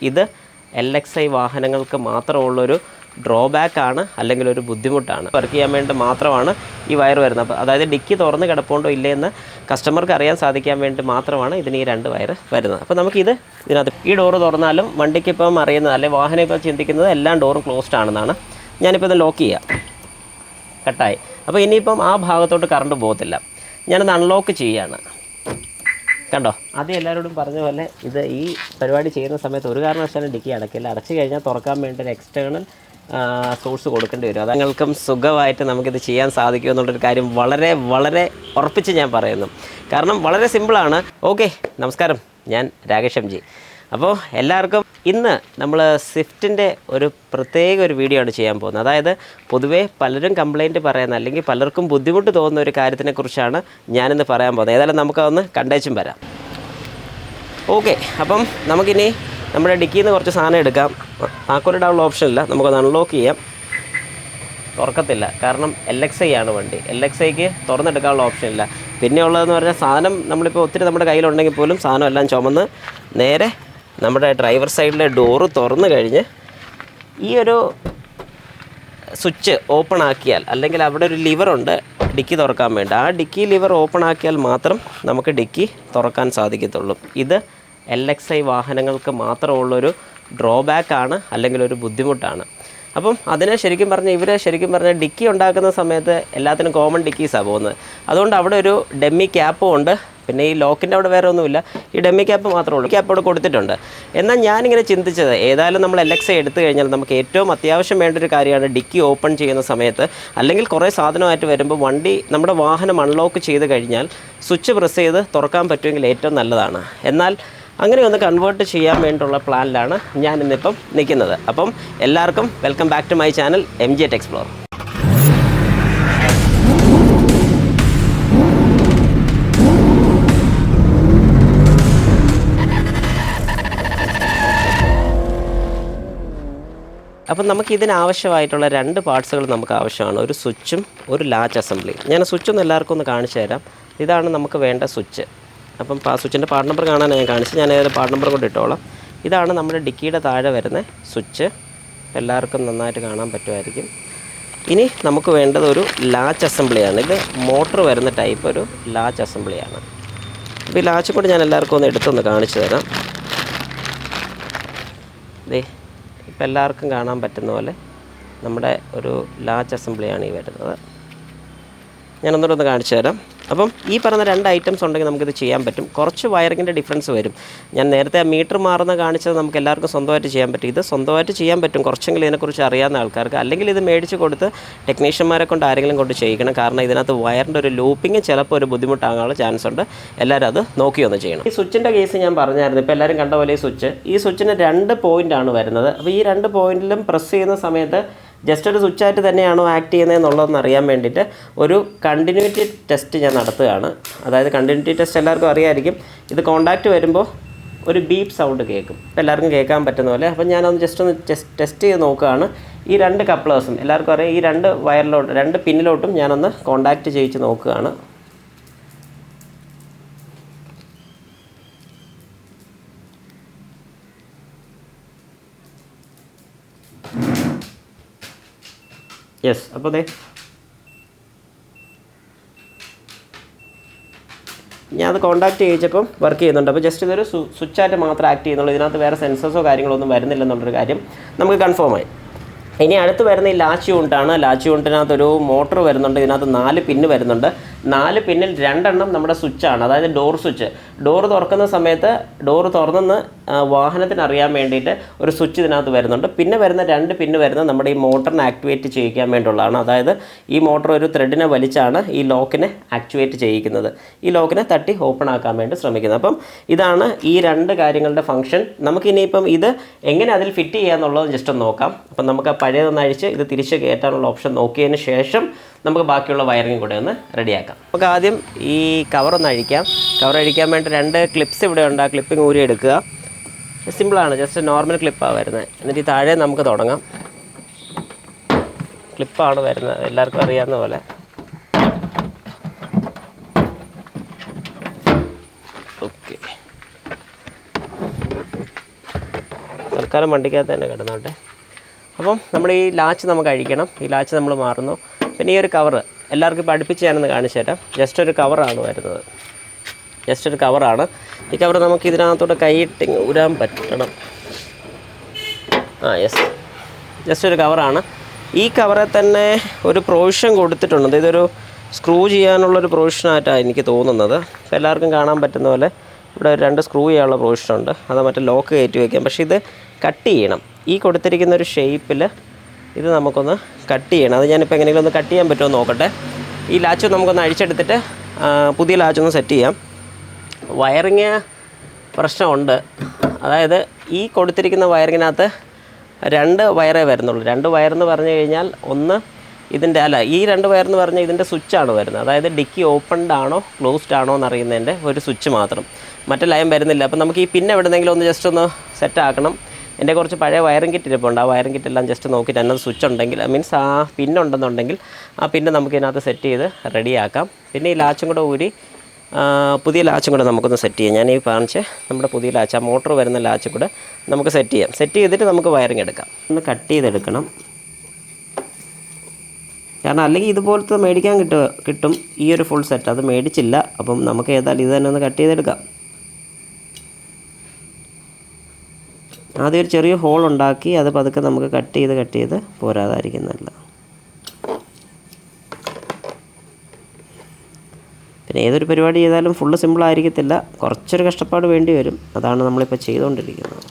ഇത് LXI വാഹനങ്ങൾക്ക് മാത്രമുള്ളൊരു ഡ്രോബാക്കാണ്, അല്ലെങ്കിൽ ഒരു ബുദ്ധിമുട്ടാണ്. വർക്ക് ചെയ്യാൻ വേണ്ടി മാത്രമാണ് ഈ വയർ വരുന്നത്. അപ്പോൾ അതായത് ഡിക്കി തുറന്ന് കിടപ്പുണ്ടോ ഇല്ലയെന്ന് കസ്റ്റമർക്ക് അറിയാൻ സാധിക്കാൻ വേണ്ടി മാത്രമാണ് ഇതിന് ഈ 2 വയർ വരുന്നത്. അപ്പോൾ നമുക്കിത് ഇതിനകത്ത് ഈ ഡോറ് തുറന്നാലും വണ്ടിക്ക് ഇപ്പം അറിയുന്നത്, അല്ലെങ്കിൽ വാഹനം ഇപ്പോൾ ചിന്തിക്കുന്നത് എല്ലാം ഡോറും ക്ലോസ്ഡ് ആണെന്നാണ്. ഞാനിപ്പോൾ ഇത് ലോക്ക് ചെയ്യാം, കട്ടായി. അപ്പോൾ ഇനിയിപ്പം ആ ഭാഗത്തോട്ട് കറണ്ട് പോകത്തില്ല. ഞാനത് അൺലോക്ക് ചെയ്യുകയാണ്. കണ്ടോ, ആദ്യം എല്ലാവരോടും പറഞ്ഞ പോലെ ഇത് ഈ പരിപാടി ചെയ്യുന്ന സമയത്ത് ഒരു കാരണവശാലും ഡിക്കി അടയ്ക്കില്ല. അടച്ചു കഴിഞ്ഞാൽ തുറക്കാൻ വേണ്ടി ഒരു എക്സ്റ്റേണൽ സോഴ്സ് കൊടുക്കേണ്ടി വരും. അത് നിങ്ങൾക്കും സുഖമായിട്ട് നമുക്കിത് ചെയ്യാൻ സാധിക്കും എന്നുള്ളൊരു കാര്യം വളരെ വളരെ ഉറപ്പിച്ച് ഞാൻ പറയുന്നു. കാരണം വളരെ സിമ്പിളാണ്. ഓക്കെ, നമസ്കാരം, ഞാൻ രാകേഷ് MG. അപ്പോൾ എല്ലാവർക്കും ഇന്ന് നമ്മൾ സ്വിഫ്റ്റിൻ്റെ ഒരു പ്രത്യേക ഒരു വീഡിയോ ആണ് ചെയ്യാൻ പോകുന്നത്. അതായത് പൊതുവേ പലരും കംപ്ലയിൻറ്റ് പറയുന്ന, അല്ലെങ്കിൽ പലർക്കും ബുദ്ധിമുട്ട് തോന്നുന്ന ഒരു കാര്യത്തിനെക്കുറിച്ചാണ് ഞാനിന്ന് പറയാൻ പോകുന്നത്. ഏതായാലും നമുക്കതൊന്ന് കണ്ടേച്ചും വരാം. ഓക്കെ, അപ്പം നമുക്കിനി നമ്മുടെ ഡിക്കിയിൽ നിന്ന് കുറച്ച് സാധനം എടുക്കാം. താക്കോലിടാനുള്ള ഓപ്ഷനില്ല, നമുക്കത് അൺലോക്ക് ചെയ്യാം. തുറക്കത്തില്ല, കാരണം LXI ആണ് വണ്ടി. LXIക്ക് തുറന്നെടുക്കാനുള്ള ഓപ്ഷനില്ല. പിന്നെ ഉള്ളതെന്ന് പറഞ്ഞാൽ സാധനം നമ്മളിപ്പോൾ ഒത്തിരി നമ്മുടെ കയ്യിലുണ്ടെങ്കിൽ പോലും സാധനം എല്ലാം ചുമന്ന് നേരെ നമ്മുടെ ഡ്രൈവർ സൈഡിലെ ഡോറ് തുറന്നു കഴിഞ്ഞ് ഈ ഒരു സ്വിച്ച് ഓപ്പൺ ആക്കിയാൽ, അല്ലെങ്കിൽ അവിടെ ഒരു ലിവറുണ്ട് ഡിക്കി തുറക്കാൻ വേണ്ടി, ആ ഡിക്കി ലിവർ ഓപ്പൺ ആക്കിയാൽ മാത്രം നമുക്ക് ഡിക്കി തുറക്കാൻ സാധിക്കത്തുള്ളൂ. ഇത് LXI വാഹനങ്ങൾക്ക് മാത്രമുള്ളൊരു ഡ്രോബാക്കാണ്, അല്ലെങ്കിൽ ഒരു ബുദ്ധിമുട്ടാണ്. അപ്പം അതിനെ ശരിക്കും പറഞ്ഞാൽ ഡിക്കി ഉണ്ടാക്കുന്ന സമയത്ത് എല്ലാത്തിനും കോമൺ ഡിക്കീസാണ് പോകുന്നത്. അതുകൊണ്ട് അവിടെ ഒരു ഡെമ്മി ക്യാപ്പും ഉണ്ട്. പിന്നെ ഈ ലോക്കിൻ്റെ അവിടെ വേറെ ഒന്നുമില്ല, ഈ ഡെമ്മി ക്യാപ്പ് മാത്രമേ ഉള്ളൂ. ക്യാപ്പ് അവിടെ കൊടുത്തിട്ടുണ്ട്. എന്നാൽ ഞാനിങ്ങനെ ചിന്തിച്ചത്, ഏതായാലും നമ്മൾ LXI എടുത്തു കഴിഞ്ഞാൽ നമുക്ക് ഏറ്റവും അത്യാവശ്യം വേണ്ട ഒരു കാര്യമാണ് ഡിക്കി ഓപ്പൺ ചെയ്യുന്ന സമയത്ത്, അല്ലെങ്കിൽ കുറേ സാധനമായിട്ട് വരുമ്പോൾ വണ്ടി നമ്മുടെ വാഹനം അൺലോക്ക് ചെയ്ത് കഴിഞ്ഞാൽ സ്വിച്ച് പ്രസ് ചെയ്ത് തുറക്കാൻ പറ്റുമെങ്കിൽ ഏറ്റവും നല്ലതാണ്. എന്നാൽ അങ്ങനെ ഒന്ന് കൺവേർട്ട് ചെയ്യാൻ വേണ്ടിയുള്ള പ്ലാനിലാണ് ഞാൻ ഇന്നിപ്പം നിൽക്കുന്നത്. അപ്പം എല്ലാവർക്കും welcome back to my channel MG at Explore. അപ്പം നമുക്കിതിനാവശ്യമായിട്ടുള്ള 2 പാർട്സുകൾ നമുക്ക് ആവശ്യമാണ്. ഒരു സ്വിച്ചും ഒരു ലാച്ച് അസംബ്ലി. ഞാൻ സ്വിച്ചൊന്ന് എല്ലാവർക്കും ഒന്ന് കാണിച്ചു തരാം. ഇതാണ് നമുക്ക് വേണ്ട സ്വിച്ച്. അപ്പം സ്വിച്ചിൻ്റെ പാർട്ട് നമ്പർ കാണാൻ ഞാൻ കാണിച്ചു. ഞാൻ ഏതൊരു പാർട്ട് നമ്പർ കൊണ്ട് ഇട്ടോളാം. ഇതാണ് നമ്മുടെ ഡിക്കിയുടെ താഴെ വരുന്ന സ്വിച്ച്. എല്ലാവർക്കും നന്നായിട്ട് കാണാൻ പറ്റുമായിരിക്കും. ഇനി നമുക്ക് വേണ്ടത് ഒരു ലാച്ച് അസംബ്ലിയാണ്. ഇത് മോട്ടർ വരുന്ന ടൈപ്പ് ഒരു ലാച്ച് അസംബ്ലിയാണ്. അപ്പോൾ ഈ ലാച്ച് കൊണ്ട് ഞാൻ എല്ലാവർക്കും ഒന്ന് എടുത്തൊന്ന് കാണിച്ചു തരാം. ഇതേ ഇപ്പം എല്ലാവർക്കും കാണാൻ പറ്റുന്ന പോലെ നമ്മുടെ ഒരു ലാച്ച് അസംബ്ലിയാണ് ഈ വരുന്നത്. ഞാനൊന്നുകൂടെ കാണിച്ചു തരാം. അപ്പം ഈ പറഞ്ഞ 2 ഐറ്റംസ് ഉണ്ടെങ്കിൽ നമുക്കിത് ചെയ്യാൻ പറ്റും. കുറച്ച് വയറിങ്ങിൻ്റെ ഡിഫറൻസ് വരും. ഞാൻ നേരത്തെ ആ മീറ്റർ മാറുന്ന കാണിച്ചത് നമുക്ക് എല്ലാവർക്കും സ്വന്തമായിട്ട് ചെയ്യാൻ പറ്റും. ഇത് സ്വന്തമായിട്ട് ചെയ്യാൻ പറ്റും കുറച്ചെങ്കിലും ഇതിനെക്കുറിച്ച് അറിയാവുന്ന ആൾക്കാർക്ക്. അല്ലെങ്കിൽ ഇത് മേടിച്ച് കൊടുത്ത് ടെക്നീഷ്യന്മാരെ കൊണ്ട് ആരെങ്കിലും കൊണ്ട് ചെയ്യിക്കണം. കാരണം ഇതിനകത്ത് വയറിൻ്റെ ഒരു ലൂപ്പിങ് ചിലപ്പോൾ ഒരു ബുദ്ധിമുട്ടാകാനുള്ള ചാൻസ് ഉണ്ട്. എല്ലാവരും അത് നോക്കി ഒന്ന് ചെയ്യണം. ഈ സ്വിച്ചിൻ്റെ കേസ് ഞാൻ പറഞ്ഞായിരുന്നു. ഇപ്പോൾ എല്ലാവരും കണ്ട പോലെ ഈ സ്വിച്ചിന് 2 പോയിൻ്റാണ് വരുന്നത്. അപ്പോൾ ഈ 2 പോയിൻറ്റിലും പ്രസ് ചെയ്യുന്ന സമയത്ത് ജസ്റ്റ് ഒരു സ്വിച്ചായിട്ട് തന്നെയാണോ ആക്ട് ചെയ്യുന്നതെന്നുള്ളതെന്ന് അറിയാൻ വേണ്ടിയിട്ട് ഒരു കണ്ടിന്യൂറ്റി ടെസ്റ്റ് ഞാൻ നടത്തുകയാണ്. അതായത് കണ്ടിന്യൂറ്റി ടെസ്റ്റ് എല്ലാവർക്കും അറിയാമായിരിക്കും. ഇത് കോണ്ടാക്റ്റ് വരുമ്പോൾ ഒരു ബീപ്പ് സൗണ്ട് കേൾക്കും. ഇപ്പോൾ എല്ലാവർക്കും കേൾക്കാൻ പറ്റുന്ന പോലെ. അപ്പം ഞാനൊന്ന് ജസ്റ്റ് ഒന്ന് ടെസ്റ്റ് ചെയ്ത് നോക്കുകയാണ്. ഈ 2 കപ്ലേഴ്സും എല്ലാവർക്കും അറിയാം, ഈ 2 വയറിലോട്ട് 2 പിന്നിലോട്ടും ഞാനൊന്ന് കോണ്ടാക്റ്റ് ചെയ്യിച്ച് നോക്കുകയാണ്. യെസ്, അപ്പോൾ അതെ ഞാൻ അത് കോണ്ടാക്ട് ചെയ്യിച്ചപ്പം വർക്ക് ചെയ്യുന്നുണ്ട്. അപ്പോൾ ജസ്റ്റ് ഇതൊരു സ്വിച്ചായിട്ട് മാത്രം ആക്ട് ചെയ്യുന്നുള്ളൂ. ഇതിനകത്ത് വേറെ സെൻസേഴ്സോ കാര്യങ്ങളൊന്നും വരുന്നില്ലെന്നുള്ളൊരു കാര്യം നമുക്ക് കൺഫേമായി. ഇനി അടുത്ത് വരുന്ന ഈ ലാച്ച് യൂണിറ്റാണ്. ലാച്ച് യൂണിറ്റിനകത്തൊരു മോട്ടർ വരുന്നുണ്ട്. ഇതിനകത്ത് 4 പിന്ന് വരുന്നുണ്ട്. 4 പിന്നിൽ 2 എണ്ണം നമ്മുടെ സ്വിച്ചാണ്, അതായത് ഡോർ സ്വിച്ച്. ഡോറ് തുറക്കുന്ന സമയത്ത് ഡോറ് തുറന്നെന്ന് വാഹനത്തിന് അറിയാൻ വേണ്ടിയിട്ട് ഒരു സ്വിച്ച് ഇതിനകത്ത് വരുന്നുണ്ട്. പിന്നെ വരുന്ന 2 പിന്ന് വരുന്നത് നമ്മുടെ ഈ മോട്ടറിനെ ആക്ടിവേറ്റ് ചെയ്യിക്കാൻ വേണ്ടിയുള്ളതാണ്. അതായത് ഈ മോട്ടർ ഒരു ത്രെഡിനെ വലിച്ചാണ് ഈ ലോക്കിനെ ആക്ടിവേറ്റ് ചെയ്യിക്കുന്നത്. ഈ ലോക്കിനെ തട്ടി ഓപ്പൺ ആക്കാൻ വേണ്ടി ശ്രമിക്കുന്നത്. അപ്പം ഇതാണ് ഈ 2 കാര്യങ്ങളുടെ ഫംഗ്ഷൻ. നമുക്കിനിയിപ്പം ഇത് എങ്ങനെ അതിൽ ഫിറ്റ് ചെയ്യാന്നുള്ളത് ജസ്റ്റ് ഒന്ന് നോക്കാം. അപ്പം നമുക്ക് പഴയതൊന്ന് അഴിച്ച് ഇത് തിരിച്ച് കയറ്റാനുള്ള ഓപ്ഷൻ നോക്കിയതിന് ശേഷം നമുക്ക് ബാക്കിയുള്ള വയറിങ് കൂടെ ഒന്ന് റെഡിയാക്കാം. നമുക്ക് ആദ്യം ഈ കവറൊന്ന് അഴിക്കാം. കവർ അഴിക്കാൻ വേണ്ടി 2 ക്ലിപ്സ് ഇവിടെ ഉണ്ട്. ആ ക്ലിപ്പിംഗ് ഊരി എടുക്കുക. സിമ്പിളാണ്, ജസ്റ്റ് നോർമൽ ക്ലിപ്പാണ് വരുന്നത്. എന്നിട്ട് ഈ താഴെ നമുക്ക് തുടങ്ങാം. ക്ലിപ്പാണ് വരുന്നത്, എല്ലാവർക്കും അറിയാവുന്ന പോലെ. ഓക്കെ, തൽക്കാലം വണ്ടിക്കകത്ത് തന്നെ കിടന്നോട്ടെ. അപ്പം നമ്മുടെ ഈ ലാച്ച് നമുക്ക് അഴിക്കണം. ഈ ലാച്ച് നമ്മൾ മാറുന്നു. പിന്നെ ഈ ഒരു കവറ് എല്ലാവർക്കും ഇപ്പോൾ അടുപ്പിച്ച് ഞാനൊന്ന് കാണിച്ചു തരാം. ജസ്റ്റ് ഒരു കവറാണ് വരുന്നത്. ജസ്റ്റ് ഒരു കവറാണ്. ഈ കവർ നമുക്ക് ഇതിനകത്തോടെ കൈയിട്ട് ഊരാൻ പറ്റണം. യെസ്, ജസ്റ്റ് ഒരു കവറാണ്. ഈ കവറിൽ തന്നെ ഒരു പ്രൊവിഷൻ കൊടുത്തിട്ടുണ്ട്. ഇതൊരു സ്ക്രൂ ചെയ്യാനുള്ളൊരു പ്രൊവിഷനായിട്ടാണ് എനിക്ക് തോന്നുന്നത്. അപ്പോൾ എല്ലാവർക്കും കാണാൻ പറ്റുന്ന പോലെ ഇവിടെ 2 സ്ക്രൂ ചെയ്യാനുള്ള പ്രൊവിഷനുണ്ട്. അത് മറ്റേ ലോക്ക് കയറ്റി വയ്ക്കാം. പക്ഷേ ഇത് കട്ട് ചെയ്യണം. ഈ കൊടുത്തിരിക്കുന്ന ഒരു ഷേപ്പിൽ ഇത് നമുക്കൊന്ന് കട്ട് ചെയ്യണം. അത് ഞാനിപ്പോൾ എങ്ങനെയെങ്കിലും ഒന്ന് കട്ട് ചെയ്യാൻ പറ്റുമോ നോക്കട്ടെ. ഈ ലാച്ച് നമുക്കൊന്ന് അഴിച്ചെടുത്തിട്ട് പുതിയ ലാച്ചൊന്ന് സെറ്റ് ചെയ്യാം. വയറിങ് പ്രശ്നമുണ്ട്. അതായത് ഈ കൊടുത്തിരിക്കുന്ന വയറിങ്ങിനകത്ത് 2 വയറേ വരുന്നുള്ളൂ. 2 വയറെന്ന് പറഞ്ഞു കഴിഞ്ഞാൽ ഒന്ന് ഇതിൻ്റെ ഈ 2 വയറെന്ന് പറഞ്ഞാൽ ഇതിൻ്റെ സ്വിച്ചാണ് വരുന്നത്. അതായത് ഡിക്കി ഓപ്പൺഡ് ആണോ ക്ലോസ്ഡ് ആണോ എന്നറിയുന്നതിൻ്റെ ഒരു സ്വിച്ച് മാത്രം. മറ്റേ ലൈൻ വരുന്നില്ല. അപ്പോൾ നമുക്ക് ഈ പിന്നെ എവിടെന്നെങ്കിലും ഒന്ന് ജസ്റ്റ് ഒന്ന് സെറ്റ് ആക്കണം. എൻ്റെ കുറച്ച് പഴയ വയറിംഗ് കിറ്റ് ഇരിപ്പുണ്ട്. ആ വയറിംഗ് കിറ്റെല്ലാം ജസ്റ്റ് നോക്കിയിട്ട് അതിനകത്ത് സ്വിച്ച് ഉണ്ടെങ്കിൽ മീൻസ് ആ പിന്നുണ്ടെന്നുണ്ടെങ്കിൽ ആ പിന്നെ നമുക്ക് ഇതിനകത്ത് സെറ്റ് ചെയ്ത് റെഡിയാക്കാം. പിന്നെ ഈ ലാച്ചും കൂടെ ഊരി പുതിയ ലാച്ചും കൂടെ നമുക്കൊന്ന് സെറ്റ് ചെയ്യാം. ഞാൻ ഈ കാണിച്ച് നമ്മുടെ പുതിയ ലാച്ച് ആ മോട്ടർ വരുന്ന ലാച്ചും കൂടെ നമുക്ക് സെറ്റ് ചെയ്യാം. സെറ്റ് ചെയ്തിട്ട് നമുക്ക് വയറിംഗ് എടുക്കാം. ഒന്ന് കട്ട് ചെയ്തെടുക്കണം. കാരണം അല്ലെങ്കിൽ ഇതുപോലത്തെ മേടിക്കാൻ കിട്ടും ഈ ഒരു ഫുൾ സെറ്റ്. അത് മേടിച്ചില്ല. അപ്പം നമുക്ക് ഏതായാലും ഇത് തന്നെ ഒന്ന് കട്ട് ചെയ്തെടുക്കാം. ആദ്യം ഒരു ചെറിയ ഹോൾ ഉണ്ടാക്കി അത് പതുക്കെ നമുക്ക് കട്ട് ചെയ്ത് പോരാതായിരിക്കുന്നതല്ല. പിന്നെ ഏതൊരു പരിപാടി ചെയ്താലും ഫുള്ള് സിമ്പിളായിരിക്കത്തില്ല. കുറച്ചൊരു കഷ്ടപ്പാട് വേണ്ടി വരും. അതാണ് നമ്മളിപ്പോൾ ചെയ്തുകൊണ്ടിരിക്കുന്നത്.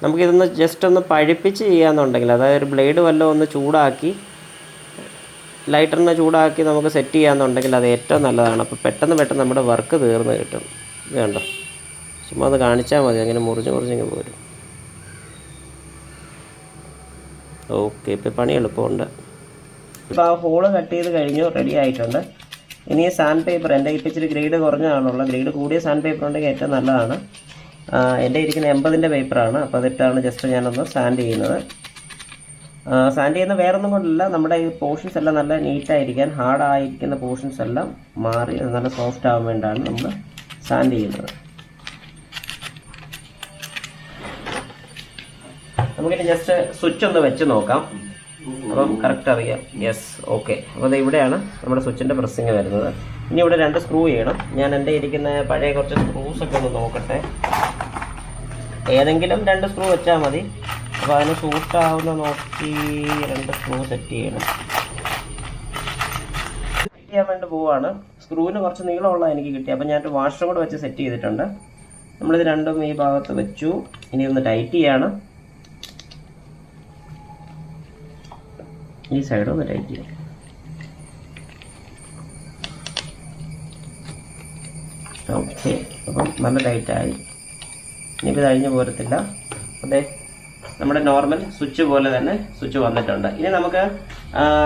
നമുക്കിതൊന്ന് ജസ്റ്റ് ഒന്ന് പഴിപ്പിച്ച് ചെയ്യാമെന്നുണ്ടെങ്കിൽ, അതായത് ഒരു ബ്ലേഡ് വല്ലതും ഒന്ന് ചൂടാക്കി ലൈറ്ററിനെ ചൂടാക്കി നമുക്ക് സെറ്റ് ചെയ്യാമെന്നുണ്ടെങ്കിൽ അത് ഏറ്റവും നല്ലതാണ്. അപ്പോൾ പെട്ടെന്ന് നമ്മുടെ വർക്ക് തീർന്ന് കിട്ടും. ഇത് കണ്ടോ, ചുമ്മാ അത് കാണിച്ചാൽ മതി. അങ്ങനെ മുറിഞ്ഞിങ്ങ് പോരും. ഓക്കെ, ഇപ്പോൾ പണി എളുപ്പമുണ്ട്. ഇപ്പോൾ ആ ഹോള് കട്ട് ചെയ്ത് കഴിഞ്ഞു, റെഡി ആയിട്ടുണ്ട്. ഇനി സാൻഡ് പേപ്പർ, എൻ്റെ ഇപ്പോൾ ഇച്ചിരി ഗ്രേഡ് കുറഞ്ഞാണുള്ളത്. ഗ്രേഡ് കൂടിയ സാൻഡ് പേപ്പർ ഉണ്ടെങ്കിൽ ഏറ്റവും നല്ലതാണ്. എൻ്റെ ഇരിക്കുന്ന 80-ൻ്റെ പേപ്പറാണ്. അപ്പോൾ അതിട്ടാണ് ജസ്റ്റ് ഞാനൊന്ന് സാൻഡ് ചെയ്യുന്നത്. സാൻഡ് ചെയ്യുന്ന വേറൊന്നും കൊണ്ടല്ല, നമ്മുടെ ഈ പോർഷൻസ് എല്ലാം നല്ല നീറ്റായിരിക്കാൻ, ഹാർഡായിരിക്കുന്ന പോർഷൻസ് എല്ലാം മാറി നല്ല സോഫ്റ്റ് ആവാൻ വേണ്ടിയാണ് നമ്മൾ സാൻഡ് ചെയ്യുന്നത്. നമുക്കിനി ജസ്റ്റ് സ്വിച്ച് ഒന്ന് വെച്ച് നോക്കാം. അപ്പം കറക്റ്റ് അറിയാം. Yes, okay. അപ്പോൾ അത് ഇവിടെയാണ് നമ്മുടെ സ്വിച്ചിൻ്റെ പ്രസ്സിങ് വരുന്നത്. ഇനി ഇവിടെ 2 സ്ക്രൂ ചെയ്യണം. ഞാൻ എൻ്റെ ഇരിക്കുന്ന പഴയ കുറച്ച് സ്ക്രൂസൊക്കെ ഒന്ന് നോക്കട്ടെ. ഏതെങ്കിലും 2 സ്ക്രൂ വെച്ചാൽ മതി. അപ്പോൾ അതിന് സൂട്ടാവുന്ന നോക്കി 2 സ്ക്രൂ സെറ്റ് ചെയ്യണം. സെറ്റ് ചെയ്യാൻ വേണ്ടി പോവാണ്. സ്ക്രൂവിന് കുറച്ച് നീളമുള്ള എനിക്ക് കിട്ടി. അപ്പോൾ ഞാനൊരു വാഷറും കൂടെ വെച്ച് സെറ്റ് ചെയ്തിട്ടുണ്ട്. നമ്മളിത് രണ്ടും ഈ ഭാഗത്ത് വെച്ചു. ഇനി ഒന്ന് ടൈറ്റ് ചെയ്യാണ്. ഈ സൈഡ് ഒന്ന് ടൈറ്റ് ചെയ്യാം. ഓക്കെ, അപ്പം നല്ല ടൈറ്റായി. ഇനിയിപ്പോൾ ഇത് അഴിഞ്ഞ് പോരത്തില്ല. അതെ, നമ്മുടെ നോർമൽ സ്വിച്ച് പോലെ തന്നെ സ്വിച്ച് വന്നിട്ടുണ്ട്. ഇനി നമുക്ക്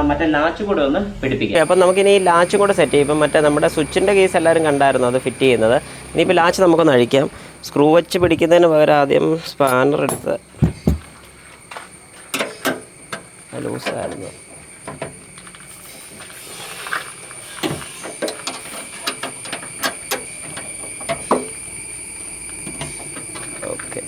മറ്റേ ലാച്ചും കൂടെ ഒന്ന് പിടിപ്പിക്കാം. അപ്പം നമുക്കിനി ഈ ലാച്ചും കൂടെ സെറ്റ് ചെയ്യും. ഇപ്പം മറ്റേ നമ്മുടെ സ്വിച്ചിൻ്റെ കേസ് എല്ലാവരും കണ്ടായിരുന്നു, അത് ഫിറ്റ് ചെയ്യുന്നത്. ഇനിയിപ്പോൾ ലാച്ച് നമുക്കൊന്ന് അഴിക്കാം. സ്ക്രൂ വെച്ച് പിടിക്കുന്നതിന് പകരം ആദ്യം സ്പാനർ എടുത്ത് ലൂസായിരുന്നു. ഓക്കെ,